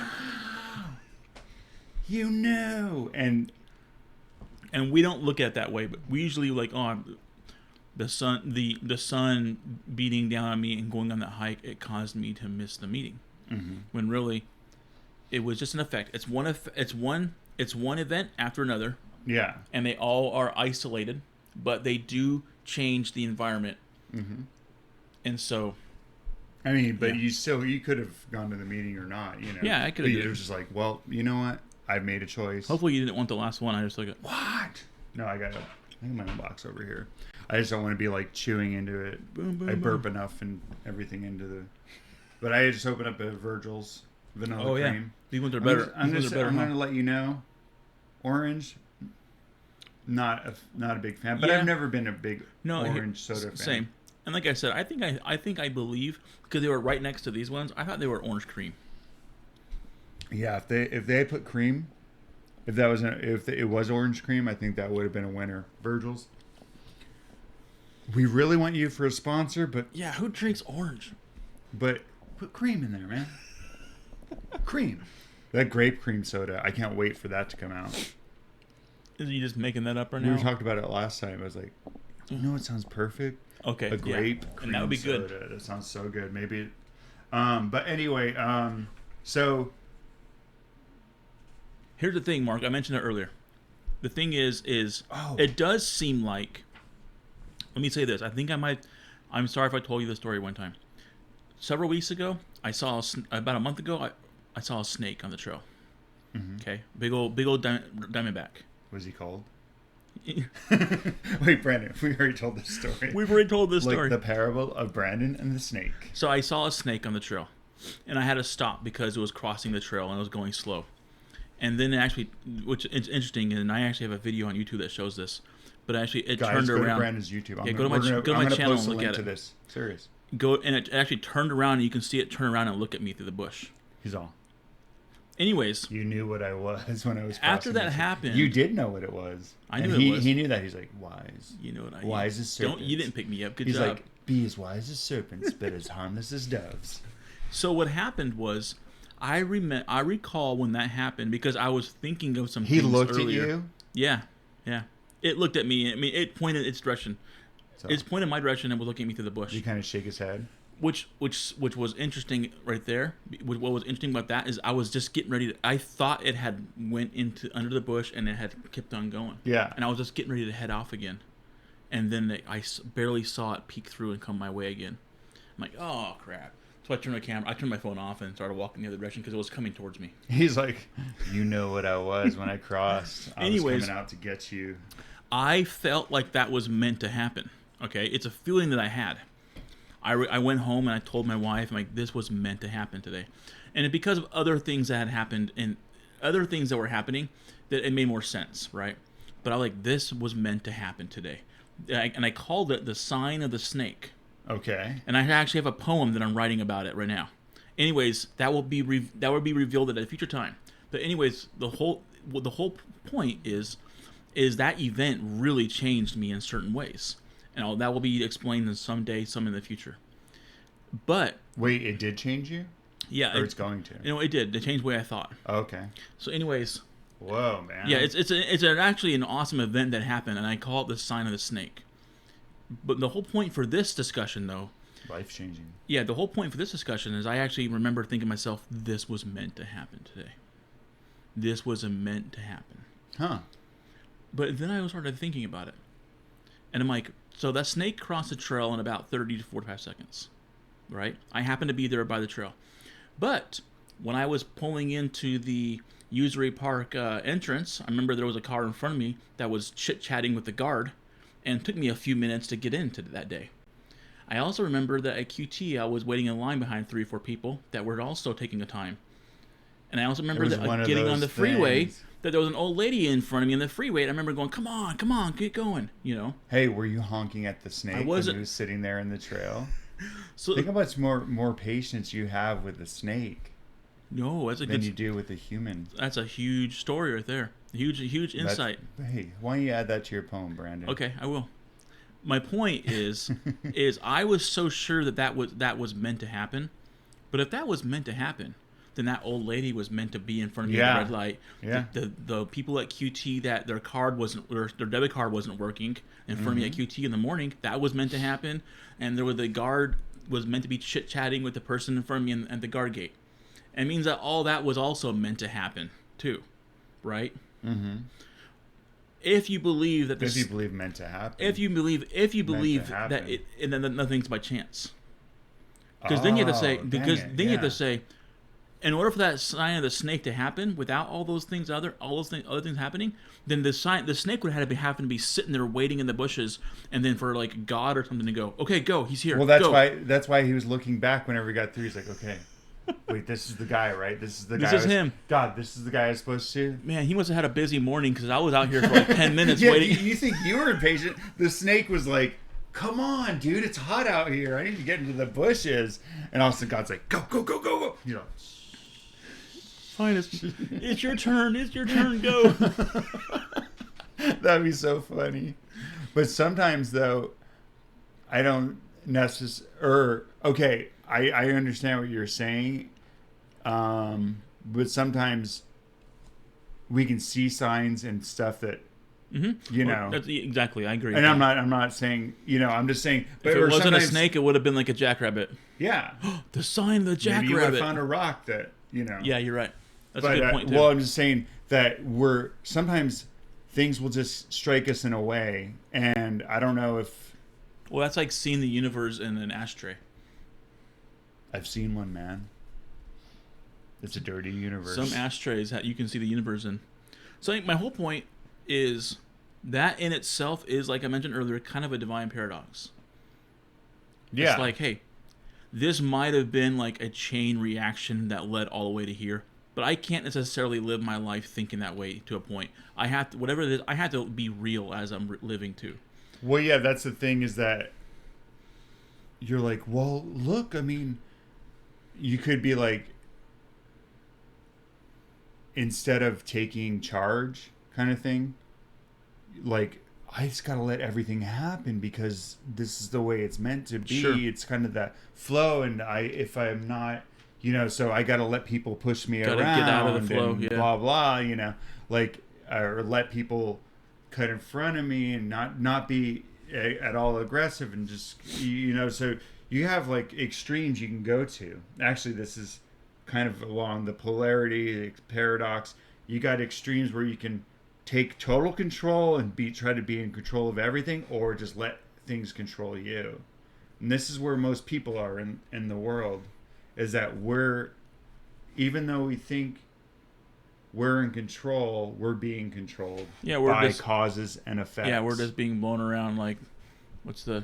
You knew. And we don't look at it that way, but we usually the sun beating down on me and going on that hike, it caused me to miss the meeting. When really it was just an effect. It's one event after another. Yeah. And they all are isolated, but they do change the environment. And so, I mean, but you could have gone to the meeting or not, Yeah, I could have. It was just like, well, you know what? I've made a choice. Hopefully you didn't want the last one. I just what? No, I got my own box over here. I just don't want to be like chewing into it. Boom, boom, I burp boom. enough and everything into the. But I just opened up a Virgil's vanilla cream. These ones are better. I'm going to let you know, orange. Not a big fan, but I've never been a big orange soda fan. Same. And like I said, I think I believe, because they were right next to these ones, I thought they were orange cream. Yeah, if they put cream, if it was orange cream, I think that would have been a winner. Virgil's. We really want you for a sponsor, but yeah, who drinks orange? But put cream in there, man. Cream. That grape cream soda, I can't wait for that to come out. Is you just making that up right now? We talked about it last time. I was like, you know what sounds perfect? Okay, a grape cream and that would be soda. good. That sounds so good. Maybe. But anyway, so. Here's the thing, Mark. I mentioned it earlier. The thing is it does seem like. Let me say this. I think I might. I'm sorry if I told you the story one time. Several weeks ago, about a month ago, I saw a snake on the trail. Okay, big old diamondback. Was he called? Wait, Brandon, we already told this story. We've already told this story. Like the parable of Brandon and the snake. So I saw a snake on the trail, and I had to stop because it was crossing the trail and it was going slow. And then which is interesting, and I actually have a video on YouTube that shows this. But actually, it turned around. Go to Brandon's YouTube. Go to my channel and look at it. To this. Serious. And it actually turned around, and you can see it turn around and look at me through the bush. He's all. Anyways, you knew what I was when I was. After that happened, you did know what it was. I knew it was. He knew that. He's like, wise. You know what I? Wise as serpents. You didn't pick me up. Good job. He's like, be as wise as serpents, but as harmless as doves. So what happened was, I recall when that happened because I was thinking of some He things looked earlier. at you. Yeah, yeah. It looked at me. I mean, it pointed its direction. So It's pointed my direction and was looking at me through the bush. you kind of shake his head. Which was interesting right there. What was interesting about that is I was just getting ready to. I thought it had went into under the bush and it had kept on going. Yeah. And I was just getting ready to head off again, and then barely saw it peek through and come my way again. I'm like, oh crap! So I turned my phone off and started walking the other direction because it was coming towards me. He's like, you know what I was when I crossed. I was coming out to get you. I felt like that was meant to happen. Okay, it's a feeling that I had. I went home and I told my wife, I'm like, this was meant to happen today. And because of other things that had happened and other things that were happening, that it made more sense, right? But I was like, this was meant to happen today. And I called it the sign of the snake. Okay. And I actually have a poem that I'm writing about it right now. Anyways, that will be revealed at a future time. But anyways, the whole point is that event really changed me in certain ways. And that will be explained in some in the future. But wait, it did change you? Yeah, or it's going to. It did. It changed the way I thought. Okay. So, anyways. Whoa, man. Yeah, it's actually an awesome event that happened, and I call it the sign of the snake. But the whole point for this discussion, though, life changing. Yeah, the whole point for this discussion is I actually remember thinking to myself, this was meant to happen today. This was meant to happen. Huh. But then I started thinking about it, and I'm like, so that snake crossed the trail in about 30 to 45 seconds, right? I happened to be there by the trail. But when I was pulling into the Usury Park entrance, I remember there was a car in front of me that was chit-chatting with the guard, and it took me a few minutes to get into that day. I also remember that at QT, I was waiting in line behind 3 or 4 people that were also taking a time. And I also remember that getting on the freeway, that there was an old lady in front of me in the freeway, and I remember going, come on, get going, you know? Hey, were you honking at the snake when he was sitting there in the trail? So think about more patience you have with the snake. No, that's than you do with a human. That's a huge story right there. A huge insight. Hey, why don't you add that to your poem, Brandon? Okay, I will. My point is I was so sure that was meant to happen. But if that was meant to happen, then that old lady was meant to be in front of me at the red light. Yeah. The people at QT that their debit card wasn't working in front of me at QT in the morning, that was meant to happen. And the guard was meant to be chit-chatting with the person in front of me at the guard gate. It means that all that was also meant to happen too, right? Mm-hmm. If you believe that if you believe meant to happen, if you believe that it, and then nothing's by chance, because then you have to say, in order for that sign of the snake to happen, without all those things other things happening, then the snake would have to happen to be sitting there waiting in the bushes, and then for like God or something to go, okay, go, he's here. Well, that's why he was looking back whenever he got through. He's like, okay. Wait, this is the guy, right? This is him. God, this is the guy I was supposed to. Man, he must have had a busy morning because I was out here for like 10 minutes waiting. You think you were impatient? The snake was like, come on, dude, it's hot out here. I need to get into the bushes. And all of a sudden, God's like, go. You know. Fine, it's your turn. It's your turn, go. That'd be so funny. But sometimes, though, I don't necessarily... Okay, I understand what you're saying, but sometimes we can see signs and stuff that you know. Exactly, I agree. And I'm not saying, you know, I'm just saying. But if it wasn't a snake, it would have been like a jackrabbit. Yeah, the sign of the jackrabbit. Maybe you would have found a rock that, you know. Yeah, you're right. That's a good point too. Well, I'm just saying that sometimes things will just strike us in a way, and I don't know if. Well, that's like seeing the universe in an ashtray. I've seen one, man. It's a dirty universe. Some ashtrays that you can see the universe in. So I think my whole point is that in itself is, like I mentioned earlier, kind of a divine paradox. Yeah. It's like, hey, this might have been like a chain reaction that led all the way to here, but I can't necessarily live my life thinking that way to a point. I have to, whatever it is, I have to be real as I'm living too. Well, yeah, that's the thing is that you're like, well, look, I mean, you could be like, instead of taking charge kind of thing, like, I just got to let everything happen because this is the way it's meant to be. Sure. It's kind of that flow. And if I'm not so I got to let people push me Gotta around get out of the flow, and yeah. blah blah, like, or let people cut in front of me and not be at all aggressive, and just, so you have like extremes you can go to. Actually, this is kind of along the polarity, the paradox. You got extremes where you can take total control and try to be in control of everything, or just let things control you. And this is where most people are in the world, is that even though we think we're in control, we're being controlled by causes and effects. Yeah, we're just being blown around like, what's the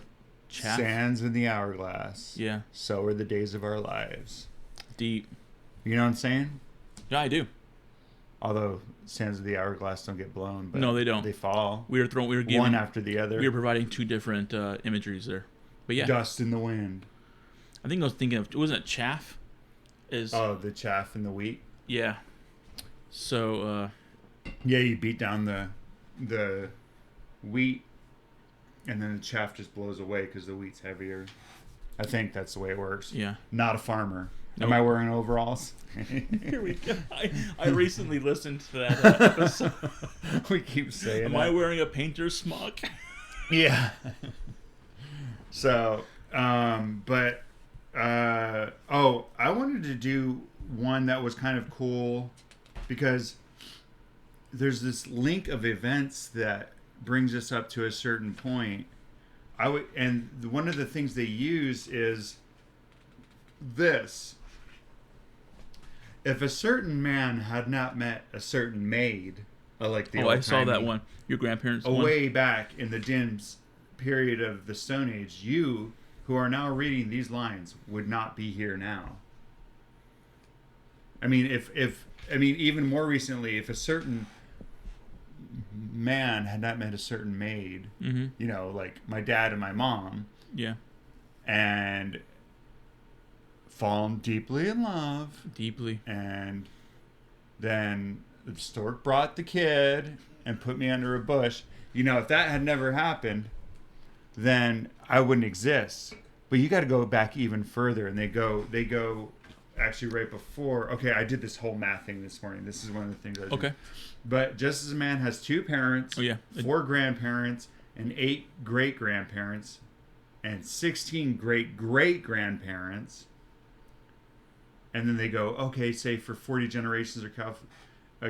chaff? Sands in the hourglass. Yeah. So are the days of our lives. Deep. You know what I'm saying? Yeah, I do. Although sands of the hourglass don't get blown, but no, they don't. They fall. We were giving one after the other. We were providing two different imageries there, but yeah. Dust in the wind. I think I was thinking of, wasn't it chaff? The chaff and the wheat. Yeah. So. Yeah, you beat down the wheat, and then the chaff just blows away because the wheat's heavier. I think that's the way it works. Yeah. Not a farmer. Nope. Am I wearing overalls? Here we go. I recently listened to that episode. We keep saying Am I wearing a painter's smock? Yeah. So, I wanted to do one that was kind of cool, because there's this link of events that brings us up to a certain point. One of the things they use is this. If a certain man had not met a certain maid, like the I saw that one. Your grandparents' one. Way back in the dim period of the Stone Age, you who are now reading these lines would not be here now. I mean, even more recently, if a certain man had not met a certain maid, mm-hmm. Like my dad and my mom, yeah, and fallen deeply in love, and then the stork brought the kid and put me under a bush. If that had never happened, then I wouldn't exist. But you got to go back even further, and they go actually right before. Okay, I did this whole math thing this morning. This is one of the things I was doing. But just as a man has 2 parents, 4 grandparents, and 8 great-grandparents, and 16 great-great-grandparents, and then they go, okay, say for 40 generations are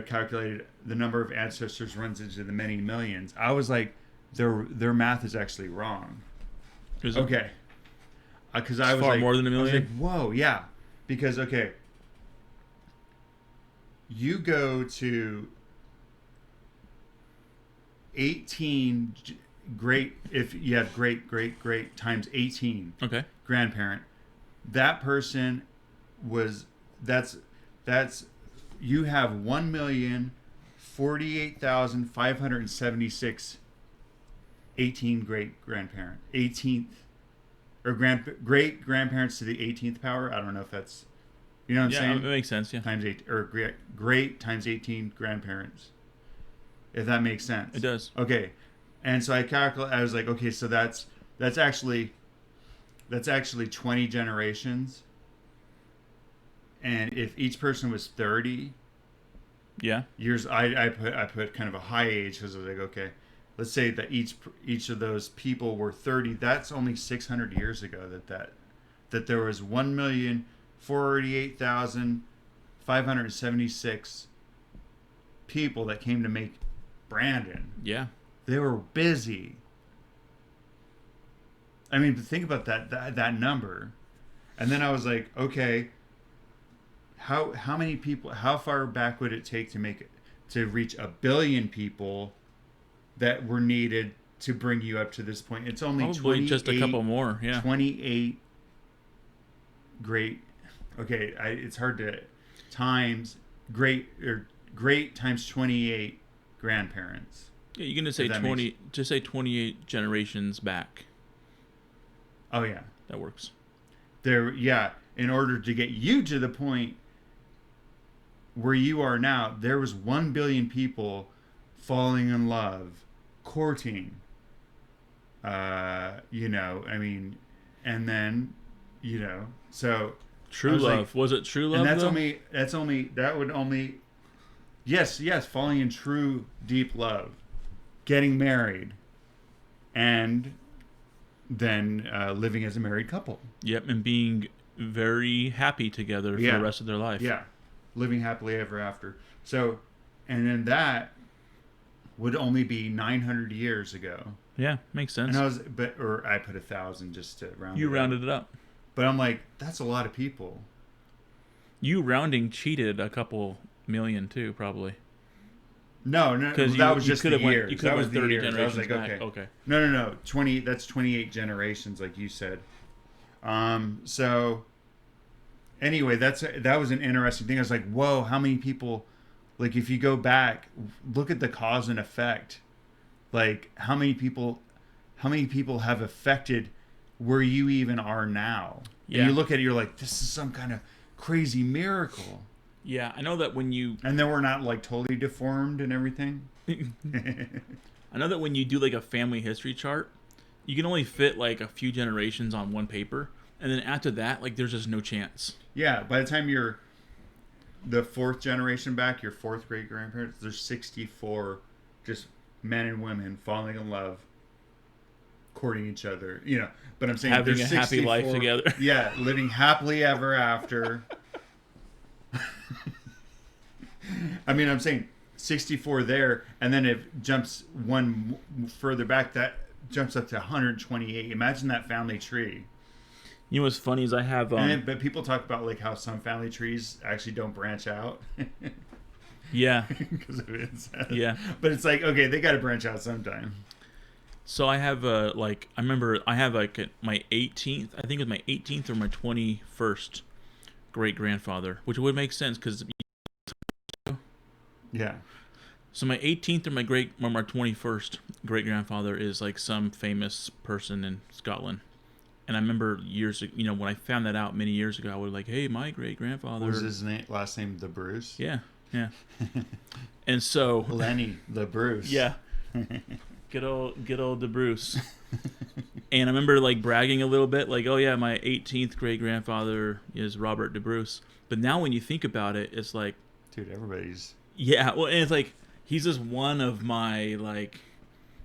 calculated, the number of ancestors runs into the many millions. I was like, their math is actually wrong. Is it? Okay. Because I was far like, more than a million? I was like, whoa, yeah. Because, okay, you go to 18 if you have great times 18 grandparent, that person that's you have 1,048,576 18 great grandparent 18th or great grandparents to the 18th power. I don't know if that's, you know what I'm saying? Yeah, it makes sense. Yeah, times 8 or great times 18 grandparents, if that makes sense. It does. Okay, and so I was like, okay, so that's actually 20 generations. And if each person was 30 years, I put kind of a high age, because I was like, okay, let's say that each of those people were 30. That's only 600 years ago that there was 1,488,576 people that came to make Brandon. Yeah, they were busy. I mean, think about that number. And then I was like, okay, how many people? How far back would it take to reach 1 billion people that were needed to bring you up to this point? It's only probably just a couple more. Yeah, 28 great. Okay, it's hard to times great times 28 grandparents. Yeah, you're gonna say 20. Just say 28 generations back. Oh yeah, that works. In order to get you to the point where you are now, there was 1 billion people falling in love, courting, and then, so True love. Was it true love? And that's though? that would only. Yes, falling in true deep love, getting married, and then living as a married couple. Yep, and being very happy together for the rest of their life. Yeah, living happily ever after. So, and then that would only be 900 years ago. Yeah, makes sense. And I put 1,000 just to round. You rounded it up. But I'm like, that's a lot of people. You rounding cheated a couple million too, probably. No, because that was just the years. You could have 30 years. I was like, back. Okay. No. 20. That's 28 generations, like you said. So anyway, that was an interesting thing. I was like, whoa, how many people? Like, if you go back, look at the cause and effect. Like, how many people have affected where you even are now? Yeah. And you look at it, you're like, this is some kind of crazy miracle. Yeah, I know that when you... And then we're not, like, totally deformed and everything. I know that when you do, like, a family history chart, you can only fit, like, a few generations on one paper. And then after that, like, there's just no chance. Yeah, by the time you're the fourth generation back, your fourth great-grandparents, there's 64 just men and women falling in love, courting each other. You know, but I'm saying having there's a happy life together. Yeah, living happily ever after. I mean, I'm saying 64 there, and then it jumps one further back. That jumps up to 128. Imagine that family tree. You know what's funny is I have... but people talk about like how some family trees actually don't branch out. Yeah. Because of incest. Yeah. But it's like, okay, they got to branch out sometime. So I have I remember I have like my 18th, I think it was my 18th or my 21st great-grandfather, which would make sense because... Yeah. So my 18th or my 21st great-grandfather is like some famous person in Scotland. And I remember when I found that out many years ago, I was like, hey, my great-grandfather... What was his last name? The Bruce? Yeah. And so... Lenny the Bruce. Yeah. Good old the Bruce. And I remember like bragging a little bit, like, oh yeah, my 18th great-grandfather is Robert de Bruce. But now when you think about it, it's like... Dude, everybody's... Yeah, well, and it's like, he's just one of my, like,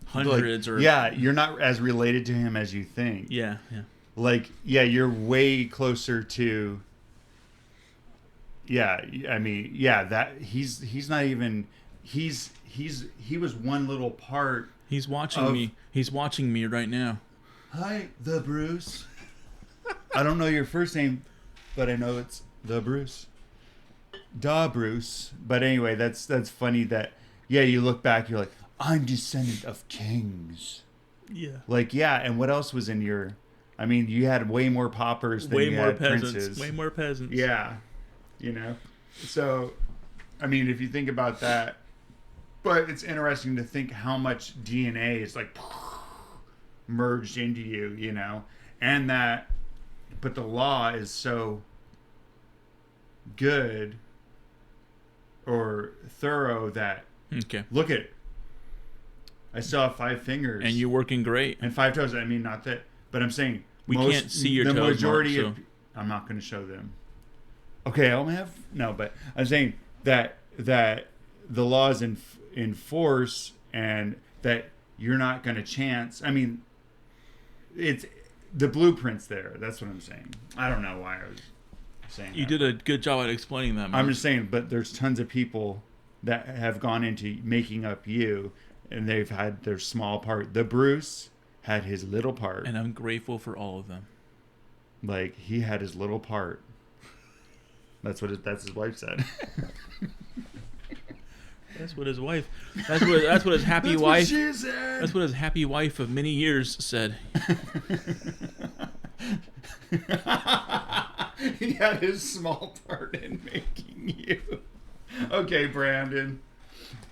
hundreds or... Yeah, you're not as related to him as you think. Yeah. Like, yeah, you're way closer to... Yeah, I mean, yeah, that he's not even... He was one little part... He's watching me. He's watching me right now. Hi, the Bruce. I don't know your first name, but I know it's the Bruce. Da Bruce. But anyway, that's funny that, yeah, you look back, you're like, I'm descendant of kings. Yeah. Like, yeah, and what else was in your... I mean, you had way more paupers than you had princes. Way more peasants. Yeah. You know? So, I mean, if you think about that... But it's interesting to think how much DNA is, like, merged into you, you know? And that... But the law is so good... or thorough that look at it. I still have 5 fingers and you're working great and 5 toes. I mean, not that, but I'm saying can't see your the toes, majority Mark, of I'm not going to show them. Okay, I'll have but I'm saying that the law is in force and that you're not going to chance. I mean, it's the blueprint's there. That's what I'm saying. I don't know why I was saying you did a good job at explaining that, Mark. I'm just saying, but there's tons of people that have gone into making up you, and they've had their small part. The Bruce had his little part. And I'm grateful for all of them. Like, he had his little part. That's his wife said. That's what his wife... That's what his happy that's wife... What she said. That's what his happy wife of many years said. He had his small part in making you. Okay, Brandon.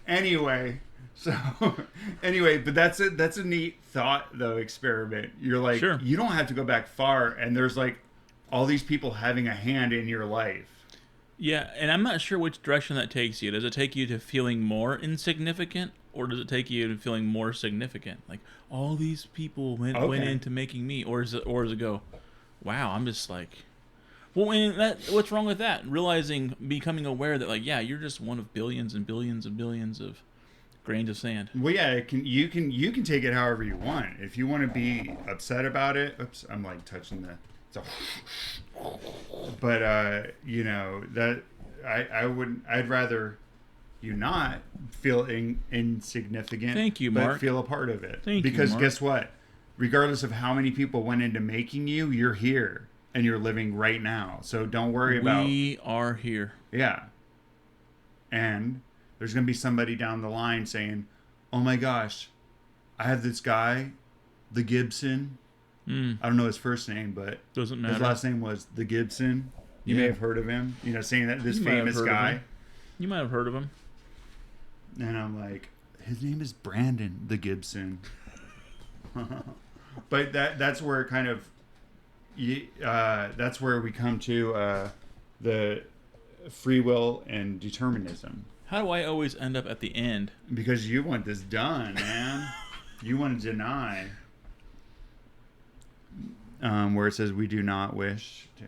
Anyway, but that's a neat thought though, experiment. You're like, sure. You don't have to go back far, and there's like all these people having a hand in your life. Yeah, and I'm not sure which direction that takes you. Does it take you to feeling more insignificant, or does it take you to feeling more significant? Like, all these people went into making me, or does it go, wow, I'm just like Well, and what's wrong with that? Realizing, becoming aware that, like, yeah, you're just one of billions and billions and billions of grains of sand. Well, yeah, you can take it however you want. If you want to be upset about it, oops, I'm like touching the. But that I wouldn't. I'd rather you not feel insignificant. Thank you, but Mark. feel a part of it. Thank you, because Mark. guess what? Regardless of how many people went into making you, you're here and you're living right now. So don't worry about. We are here. Yeah. And there's going to be somebody down the line saying, oh my gosh, I have this guy, the Gibson. I don't know his first name, but Doesn't matter. his last name was the Gibson. You may have heard of him. Saying that this You might have famous heard of guy. him. You might have heard of him. And I'm like, his name is Brandon the Gibson. But that's where it kind of, that's where we come to the free will and determinism. How do I always end up at the end? Because you want this done, man. You want to deny. Where it says we do not wish to,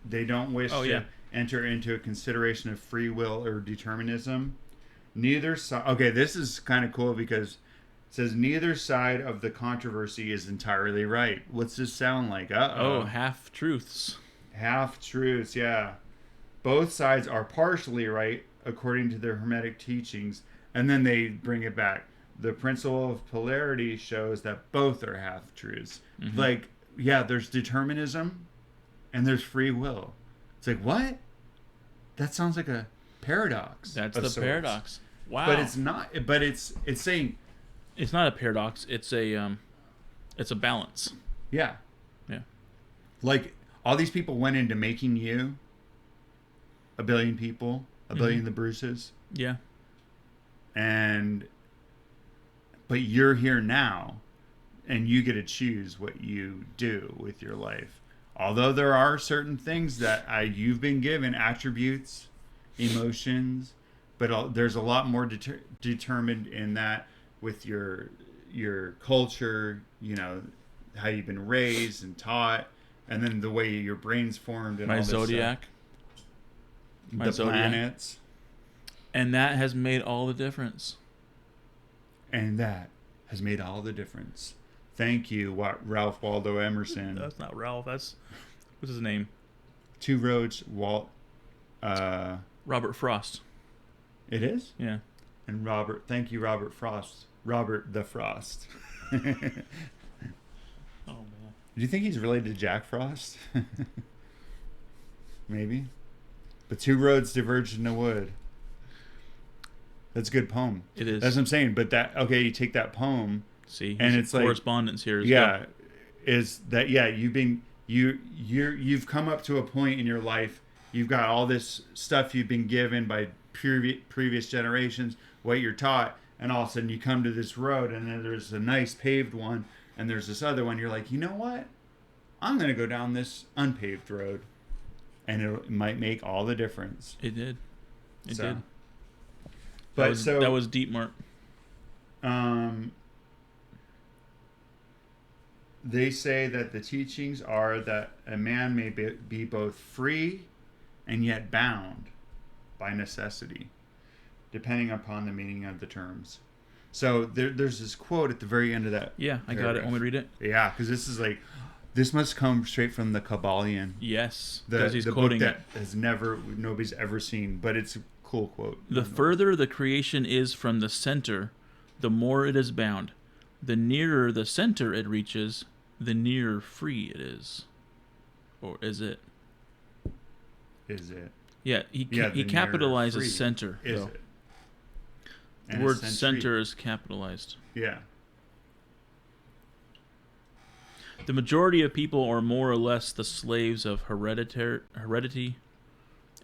they don't wish to enter into a consideration of free will or determinism. Neither side. Okay, this is kind of cool because it says neither side of the controversy is entirely right. What's this sound like? Half truths. Half truths, yeah. Both sides are partially right according to their Hermetic teachings, and then they bring it back. The principle of polarity shows that both are half truths. Mm-hmm. Like, yeah, there's determinism and there's free will. It's like, what? That sounds like a paradox. That's the paradox. Wow. But it's not. But it's saying it's not a paradox. It's a balance. Yeah. Yeah. Like all these people went into making you. A billion people, a billion of the Bruces. Yeah. But you're here now, and you get to choose what you do with your life. Although there are certain things that you've been given, attributes, emotions, but there's a lot more determined in that with your culture, how you've been raised and taught, and then the way your brain's formed and all this zodiac. stuff. The planets. And that has made all the difference. And that has made all the difference. Thank you, Ralph Waldo Emerson. That's not Ralph. What's his name? Two Roads, Robert Frost. It is? Yeah. And thank you, Robert Frost. Robert the Frost. Oh, man. Do you think he's related to Jack Frost? Maybe. But two roads diverged in the wood. That's a good poem. It is. That's what I'm saying. But you take that poem. See, and it's correspondence here. Is that you've come up to a point in your life. You've got all this stuff you've been given by previous generations, what you're taught, and all of a sudden you come to this road, and then there's a nice paved one, and there's this other one. You're like, you know what? I'm gonna go down this unpaved road. And it might make all the difference. It did. It did. But that was deep, Mark. They say that the teachings are that a man may be both free and yet bound by necessity, depending upon the meaning of the terms. So there's this quote at the very end of that. Yeah, I got it. Want me to read it? Yeah, because this is like. This must come straight from the Kybalion. Yes, because he's quoting book that nobody's ever seen, but it's a cool quote. The further the creation is from the center, the more it is bound. The nearer the center it reaches, the nearer free it is. Or is it? Is it? Yeah, he capitalizes center. Is it? The word center is capitalized. Yeah. The majority of people are more or less the slaves of heredity,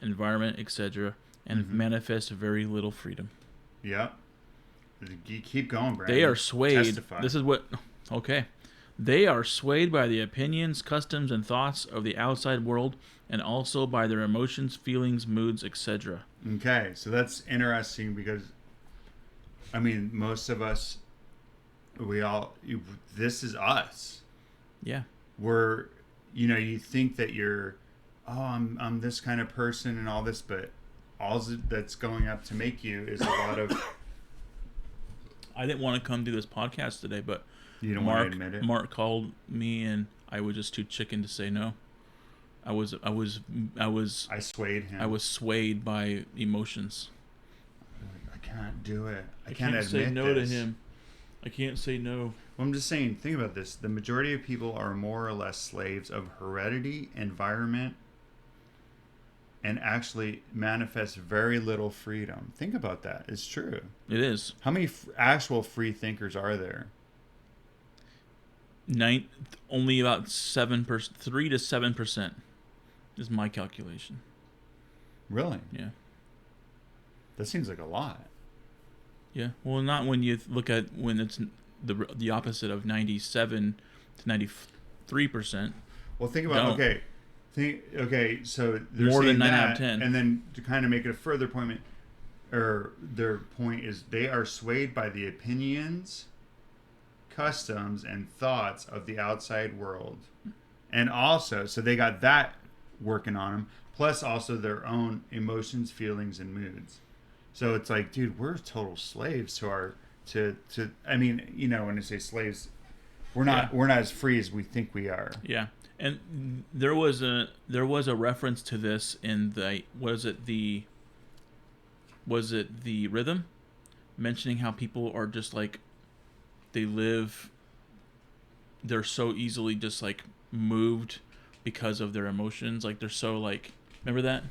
environment, etc., and manifest very little freedom. Yeah. You keep going, Brandon. They are swayed. Testify. This is what... Okay. They are swayed by the opinions, customs, and thoughts of the outside world, and also by their emotions, feelings, moods, etc. Okay, so that's interesting because, most of us, this is us. Yeah. Where, you think that you're oh, I'm this kind of person and all this, but all that's going up to make you is a lot of. I didn't want to come do this podcast today, but You don't want to admit it. Mark called me, and I was just too chicken to say no. I swayed him. I was swayed by emotions. I can't do it. I can't admit say no this. to him. I can't say no. Well, I'm just saying, think about this. The majority of people are more or less slaves of heredity, environment, and actually manifest very little freedom. Think about that. It's true. It is. How many actual free thinkers are there? Only about 7%, 3 to 7% is my calculation. Really? Yeah. That seems like a lot. Yeah. Well, not when you look at when it's the opposite of 97 to 93%. Well, think about so they're more than saying 9 that, out of 10, and then to kind of make it a further point, or their point is they are swayed by the opinions, customs, and thoughts of the outside world, and also so they got that working on them, plus also their own emotions, feelings, and moods. So it's like, dude, we're total slaves to our to. I mean, when I say slaves, we're not as free as we think we are. Yeah. And there was a reference to this in was it the Rhythm, mentioning how people are just like they're so easily just like moved because of their emotions, like they're so like, remember that?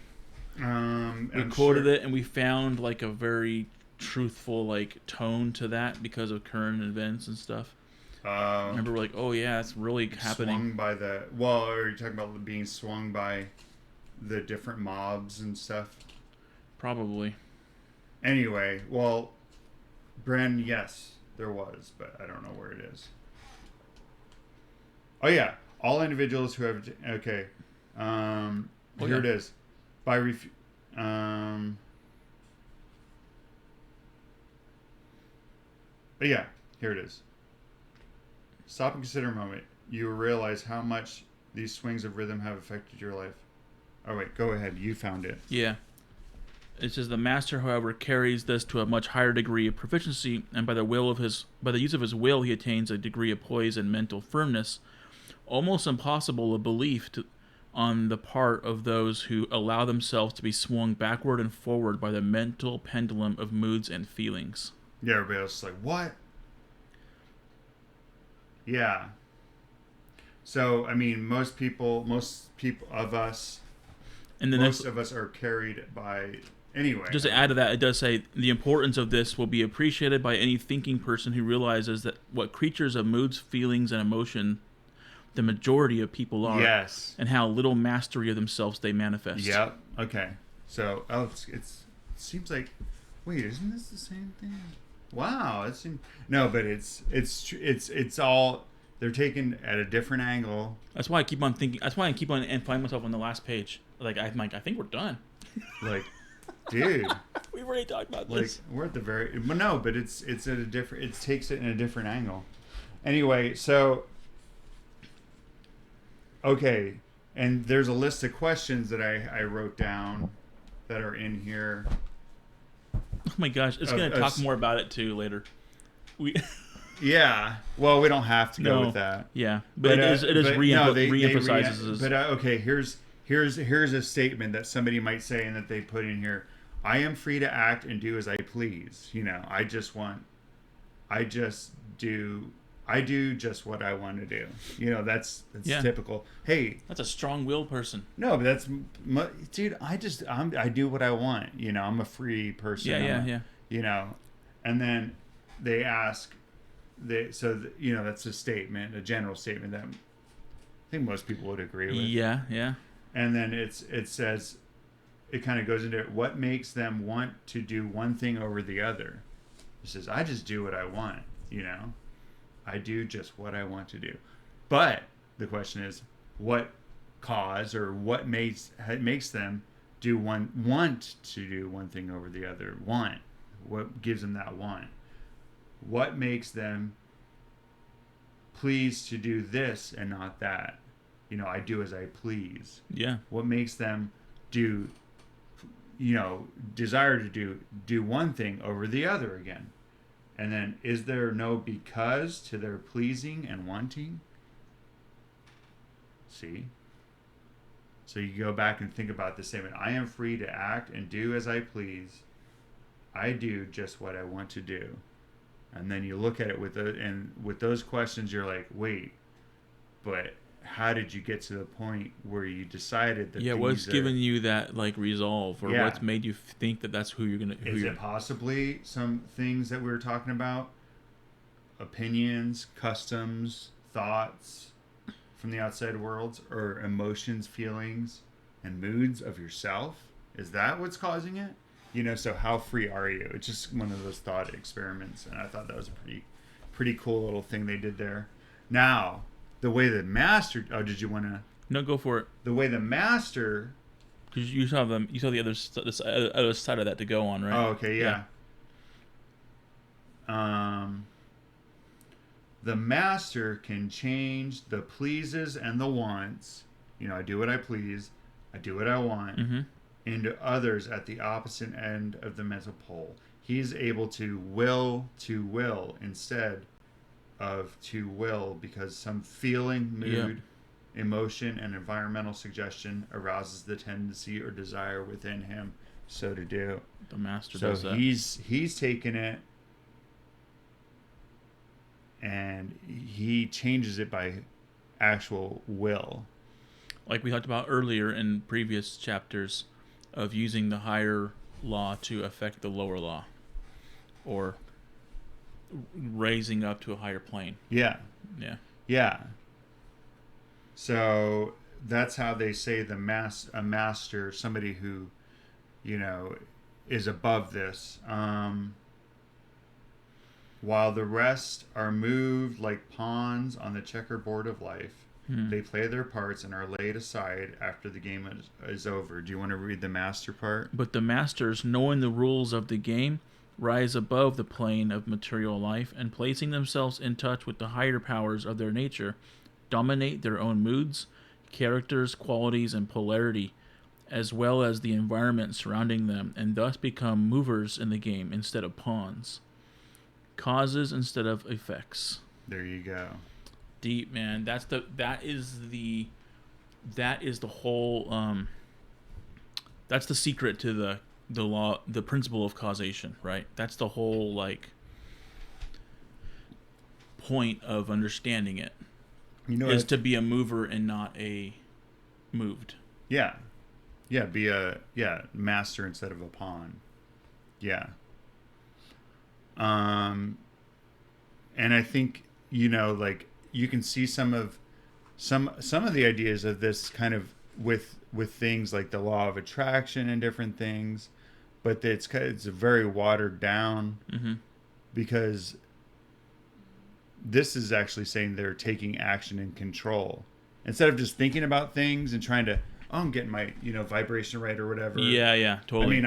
We quoted it, and we found like a very truthful like tone to that because of current events and stuff. Remember, we're like, oh yeah, it's really happening. Swung by are you talking about being swung by the different mobs and stuff? Probably. Anyway, well, Bren, yes, there was, but I don't know where it is. Oh yeah, all individuals who have here it is. But yeah, here it is. Stop and consider a moment. You will realize how much these swings of rhythm have affected your life. Oh wait, go ahead. You found it. Yeah. It says the master, however, carries this to a much higher degree of proficiency, and by the use of his will, he attains a degree of poise and mental firmness, almost impossible of belief on the part of those who allow themselves to be swung backward and forward by the mental pendulum of moods and feelings. Yeah, everybody else is like, what? Yeah. So, I mean, most of us are carried by. Anyway. Just to add to that, it does say the importance of this will be appreciated by any thinking person who realizes that what creatures of moods, feelings, and emotion the majority of people are. Yes. And how little mastery of themselves they manifest. Yep. Okay. So, it seems like, wait, isn't this the same thing? Wow. No, but it's all, they're taken at a different angle. That's why I keep on thinking. That's why I keep on and find myself on the last page. Like I think we're done. Like, dude, we've already talked about this. Like we're at the very. Well, no, but it's at a different. It takes it in a different angle. Anyway, so okay, and there's a list of questions that I wrote down that are in here. Oh my gosh, it's gonna talk more about it too later. Yeah. Well, we don't have to go with that. Yeah, but it re-emphasizes. But okay, here's a statement that somebody might say and that they put in here. I am free to act and do as I please. I do just what I want to do. That's typical. Hey, that's a strong-willed person. No, but dude. I do what I want. I'm a free person. Yeah. And then they ask, that's a statement, a general statement that I think most people would agree with. Yeah. And then it says, it kind of goes into what makes them want to do one thing over the other. It says, I just do what I want. I do just what I want to do. But the question is, what cause or what makes them want to do one thing over the other? Want. What gives them that want? What makes them pleased to do this and not that? I do as I please. Yeah. What makes them do, desire to do one thing over the other again? And then, is there no because to their pleasing and wanting? See? So you go back and think about the statement, I am free to act and do as I please. I do just what I want to do. And then you look at it with those questions, you're like, wait, but how did you get to the point where you decided that what's giving you that like resolve, or what's made you think that that's who you're gonna? Is it possibly some things that we were talking about? Opinions, customs, thoughts from the outside worlds, or emotions, feelings, and moods of yourself? Is that what's causing it? So how free are you? It's just one of those thought experiments, and I thought that was a pretty cool little thing they did there. Now, the way the master... Oh, did you want to... No, go for it. The way the master... Because you saw the other side of that to go on, right? Oh, okay, yeah. The master can change the pleases and the wants. I do what I please. I do what I want. Mm-hmm. Into others at the opposite end of the mental pole. He's able to will instead of to will, because some feeling, mood, emotion, and environmental suggestion arouses the tendency or desire within him so to do. The master does that. So he's taken it and he changes it by actual will. Like we talked about earlier in previous chapters, of using the higher law to affect the lower law, or raising up to a higher plane. Yeah. So that's how they say a master, somebody who, is above this. While the rest are moved like pawns on the checkerboard of life, they play their parts and are laid aside after the game is over. Do you want to read the master part? But the masters, knowing the rules of the game, rise above the plane of material life and, placing themselves in touch with the higher powers of their nature, dominate their own moods, characters, qualities, and polarity, as well as the environment surrounding them, and thus become movers in the game instead of pawns. Causes instead of effects. There you go. Deep, man. That is the whole that's the secret to the law, the principle of causation, right? That's the whole point of understanding it. Is to be a mover and not a moved. Yeah. Be a master instead of a pawn. Yeah. And I think you can see some of the ideas of this kind of with things like the law of attraction and different things, but it's very watered down. Mm-hmm. Because this is actually saying they're taking action and control instead of just thinking about things and trying to, I'm getting my vibration right or whatever. Yeah, totally.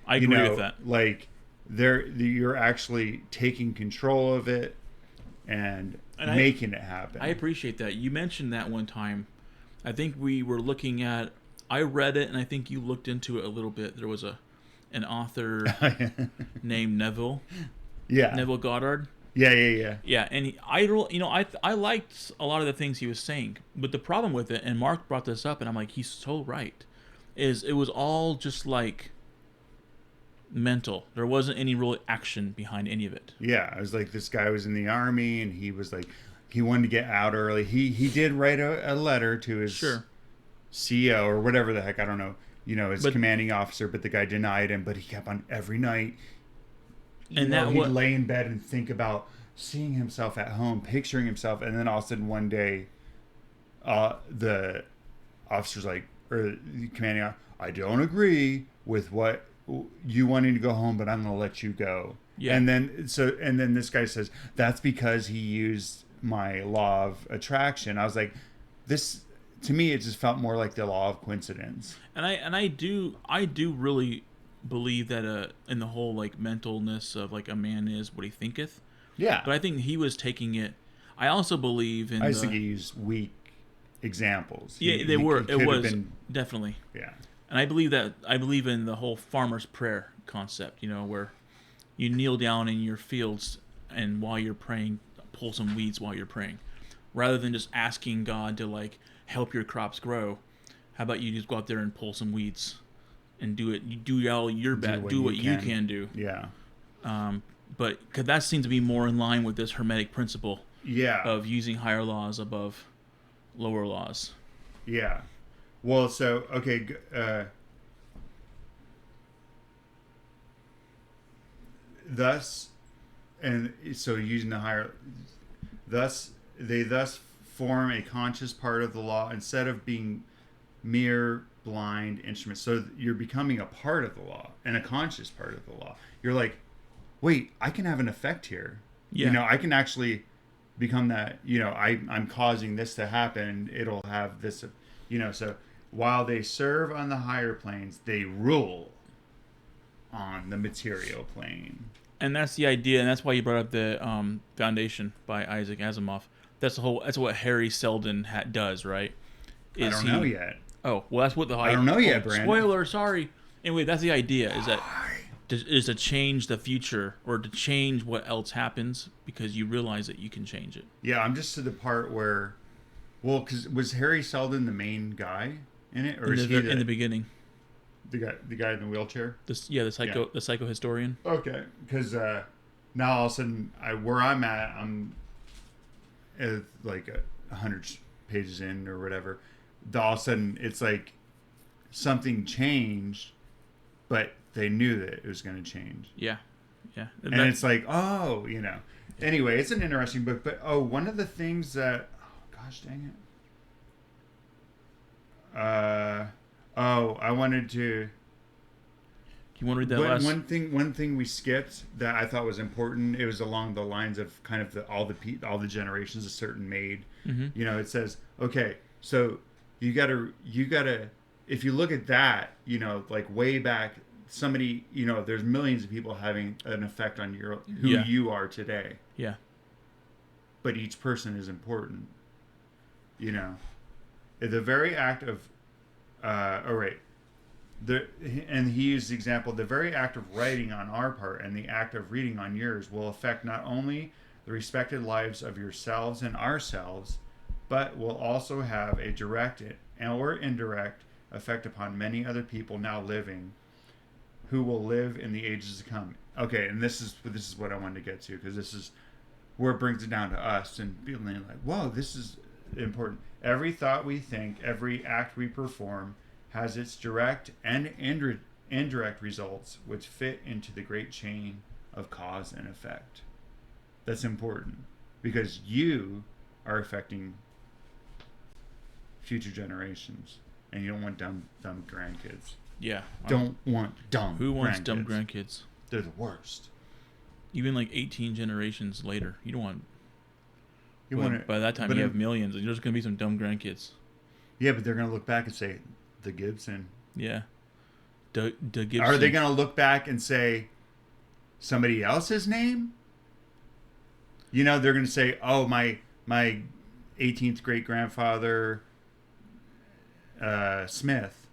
I agree with that. Like you're actually taking control of it and making it happen. I appreciate that. You mentioned that one time. I think we were looking at, I read it and I think you looked into it a little bit. There was an author named Neville. Yeah. Neville Goddard. Yeah. Yeah, and I liked a lot of the things he was saying, but the problem with it, and Mark brought this up, and I'm like, he's so right, is it was all just mental. There wasn't any real action behind any of it. Yeah, it was like this guy was in the army, and he was like, he wanted to get out early. He did write a letter to his CEO or whatever the heck, I don't know, his commanding officer, but the guy denied him. But he kept on every night. He'd lay in bed and think about seeing himself at home, picturing himself, and then all of a sudden one day, the officer's like, or the commanding officer, I don't agree with what you wanting to go home, but I'm going to let you go. Yeah. And then this guy says, that's because he used my law of attraction. I was like, this, to me, it just felt more like the law of coincidence. And I do really believe that in the whole mentalness of a man is what he thinketh. Yeah. But I think he was taking it. I also believe in. Think he used weak examples. Yeah, they were. Could It have was been, definitely. yeah. And I believe in the whole farmer's prayer concept, where you kneel down in your fields and while you're praying, pull some weeds while you're praying. Rather than just asking God to like help your crops grow, how about you just go out there and pull some weeds and do it? You do all your best, do what you can do. Yeah. But cause that seems to be more in line with this Hermetic principle of using higher laws above lower laws. Yeah. Well, so, okay. Thus, and so using the higher, they thus form a conscious part of the law instead of being mere blind instruments. So you're becoming a part of the law and a conscious part of the law. You're like, wait, I can have an effect here. Yeah. I can actually become that. I'm causing this to happen. It'll have this. So while they serve on the higher planes, they rule on the material plane. And that's the idea, and that's why you brought up the Foundation by Isaac Asimov. That's what Harry Seldon does, right? I don't know yet. Oh, well, that's what I don't know yet, Brandon. Spoiler, sorry. Anyway, that's the idea, is to change the future or to change what else happens because you realize that you can change it. Yeah, I'm just to the part where, because was Harry Seldon the main guy in it, or is he in the beginning? The guy in the wheelchair. The psycho historian. Okay, because now all of a sudden, where I'm at, I'm like 100 pages in or whatever. All of a sudden, it's like something changed, but they knew that it was going to change. Yeah. And it's like, Anyway, it's an interesting book. But one of the things that, gosh dang it. I wanted to. You want to read that last? One thing we skipped that I thought was important. It was along the lines of kind of all the generations a certain made. Mm-hmm. It says, okay, so you gotta if you look at that, like way back, somebody, there's millions of people having an effect on who you are today. Yeah. But each person is important. The very act of and he used the example, the very act of writing on our part and the act of reading on yours will affect not only the respected lives of yourselves and ourselves, but will also have a direct or indirect effect upon many other people now living who will live in the ages to come. Okay, and this is what I wanted to get to, because this is where it brings it down to us and feeling like, whoa, this is important. Every thought we think, every act we perform has its direct and indirect results which fit into the great chain of cause and effect. That's important because you are affecting future generations, and you don't want dumb grandkids. Yeah. Don't want dumb Who wants grandkids. dumb grandkids? They're the worst. Even like 18 generations later, you don't want. By that time, but you have millions, and there's going to be some dumb grandkids. Yeah, but they're going to look back and say, the Gibson. Yeah. The Gibson. Are they going to look back and say somebody else's name? They're going to say, oh, my 18th great grandfather Smith,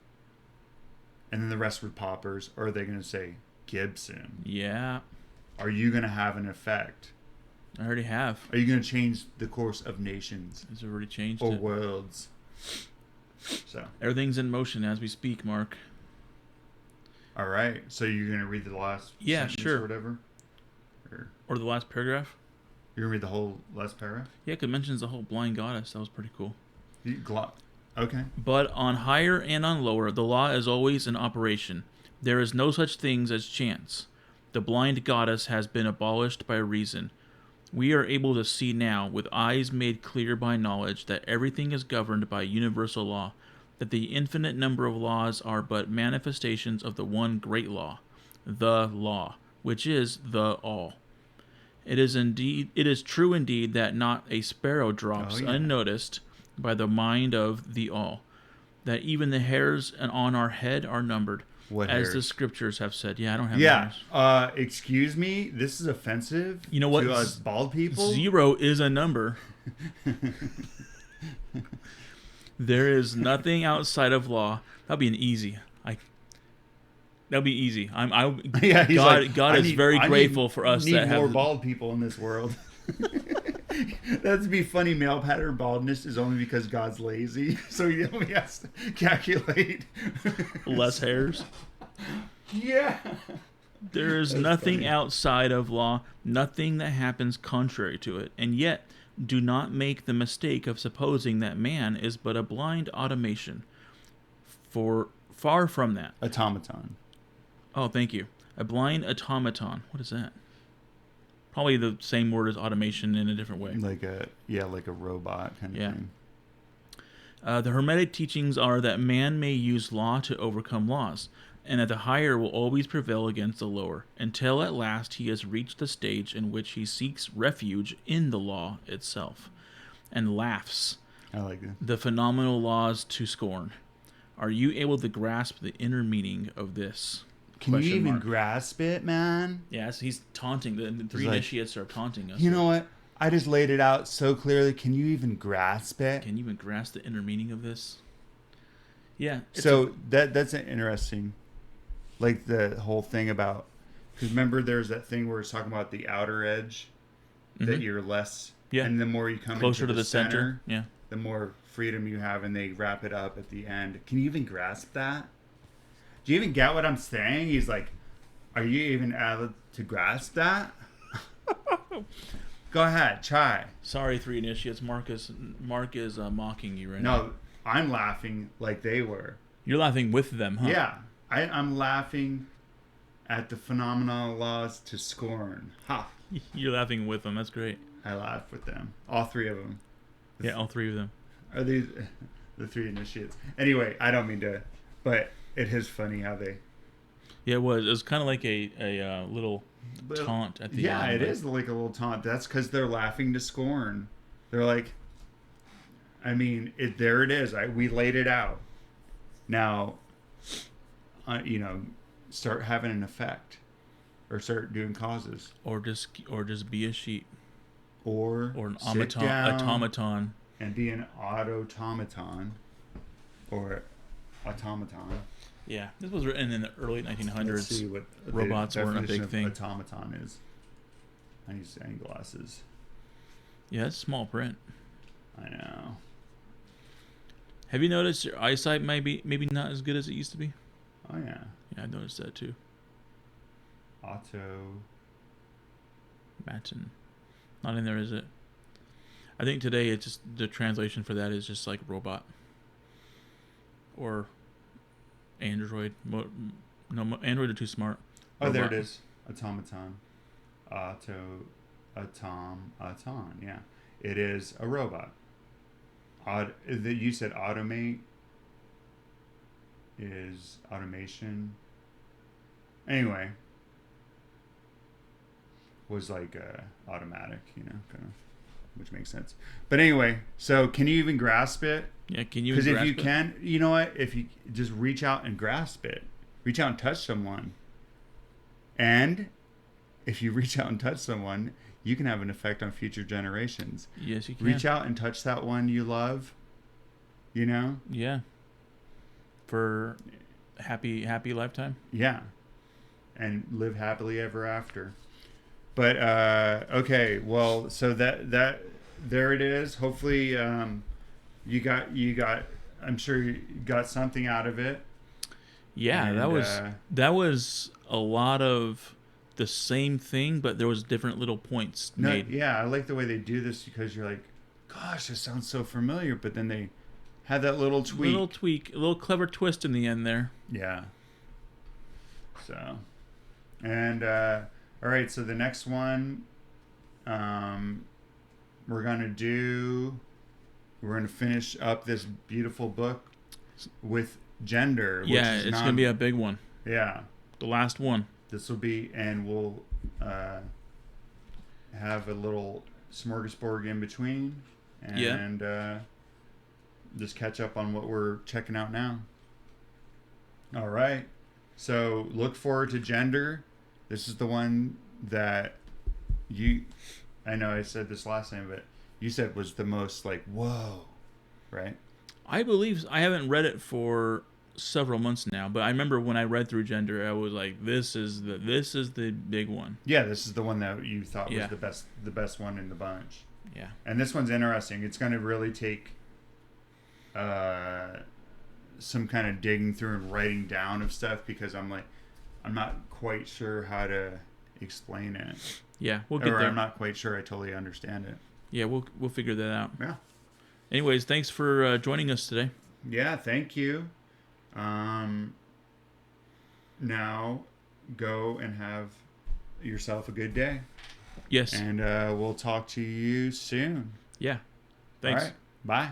and then the rest were paupers. Or are they going to say Gibson? Yeah. Are you going to have an effect? I already have. Are you going to change the course of nations? It's already changed or it. worlds? So everything's in motion as we speak, Mark. All right. So you're going to read the last sentence sure. or whatever? Or the last paragraph? You're going to read the whole last paragraph? Yeah, it mentions the whole blind goddess. That was pretty cool. Okay. But on higher and on lower, the law is always in operation. There is no such things as chance. The blind goddess has been abolished by reason. We are able to see now, with eyes made clear by knowledge, that everything is governed by universal law, that the infinite number of laws are but manifestations of the one great law, the law, which is the all. It is true indeed that not a sparrow drops unnoticed by the mind of the all, that even the hairs on our head are numbered, the scriptures have said. Yeah, I don't have hairs. Excuse me, this is offensive. You know what? To us bald people. 0 is a number. There is nothing outside of law. That'll be an easy. That'll be easy. Yeah, he's God. like, God is very grateful for us need that more have. bald people in this world. That'd be funny. Male pattern baldness is only because God's lazy, so he only has to calculate Less hairs. Yeah. There is That's nothing funny. outside of law, nothing that happens contrary to it, and yet do not make the mistake of supposing that man is but a blind automation. For far from that. Automaton. Oh, thank you. A blind automaton. What is that? Probably the same word as automation in a different way. Like a robot kind of Yeah. thing. The Hermetic teachings are that man may use law to overcome laws, and that the higher will always prevail against the lower, until at last he has reached the stage in which he seeks refuge in the law itself, and laughs I like it. the phenomenal laws to scorn. Are you able to grasp the inner meaning of this? Can you Question even mark. grasp it, man? Yes, he's taunting. The three like, initiates are taunting us. You know what? I just laid it out so clearly. Can you even grasp it? Can you even grasp the inner meaning of this? Yeah. So that's an interesting, like the whole thing about, because remember there's that thing where it's talking about the outer edge, that you're less, Yeah. and the more you come closer into to the center. Yeah. the more freedom you have, and they wrap it up at the end. Can you even grasp that? Do you even get what I'm saying? He's like, are you even able to grasp that? Go ahead, try. Sorry, three initiates. Mark is mocking you right now. No, I'm laughing like they were. You're laughing with them, huh? Yeah, I'm laughing at the phenomenal laws to scorn. Ha! You're laughing with them. That's great. I laugh with them. All three of them. Yeah, all three of them. Are these the three initiates? Anyway, I don't mean to, but it is funny how they. Yeah, it was. It was kind of like a little taunt at the Yeah, end. it is like a little taunt. That's because they're laughing to scorn. They're like, I mean, there it is. We laid it out. Now, start having an effect, or start doing causes, Or just be a sheep. or Or an sit down automaton. and be an automaton, or automaton. Yeah, this was written in the early 1900s. Let's see what the Robots weren't a definition big of thing. Automaton is. I need sunglasses. Yeah, it's small print. I know. Have you noticed your eyesight maybe not as good as it used to be? Oh yeah. Yeah, I noticed that too. Auto. Matin. Not in there, is it? I think today it's just the translation for that is just like robot or Android. No, Android are too smart. Oh, there Robot. it is. Automaton. Automaton. Yeah, it is a robot. You said automate is automation. Anyway, was like automatic, kind of, which makes sense. But anyway, so can you even grasp it? Yeah, can you? Because if grasp you it? can, you know what? If you just reach out and grasp it, reach out and touch someone, and if you reach out and touch someone, you can have an effect on future generations. Yes, you can. Reach out and touch that one you love. Yeah. For happy lifetime. Yeah, and live happily ever after. But okay, well, so that there it is. Hopefully, you got. I'm sure you got something out of it. Yeah, And, that was a lot of the same thing, but there was different little points made. Yeah, I like the way they do this because you're like, gosh, this sounds so familiar, but then they had that little tweak. A little clever twist in the end there. Yeah. So, and all right, so the next one, we're gonna finish up this beautiful book with gender. Which Yeah, is it's gonna be a big one. Yeah, The last one. this will be, and we'll have a little smorgasbord in between, and just catch up on what we're checking out now. All right. So look forward to gender. This is the one that I know I said this last time, but you said was the most like, whoa, right? I believe I haven't read it for several months now, but I remember when I read through gender, I was like, this is the big one. Yeah, this is the one that you thought Yeah. was the best one in the bunch. Yeah. And this one's interesting. It's going to really take some kind of digging through and writing down of stuff, because I'm not quite sure how to explain it. Yeah, we'll get Or there. I'm not quite sure I totally understand it. Yeah, we'll figure that out. Yeah. Anyways, thanks for joining us today. Yeah, thank you. Now go and have yourself a good day. Yes. And we'll talk to you soon. Yeah. Thanks. All right. Bye.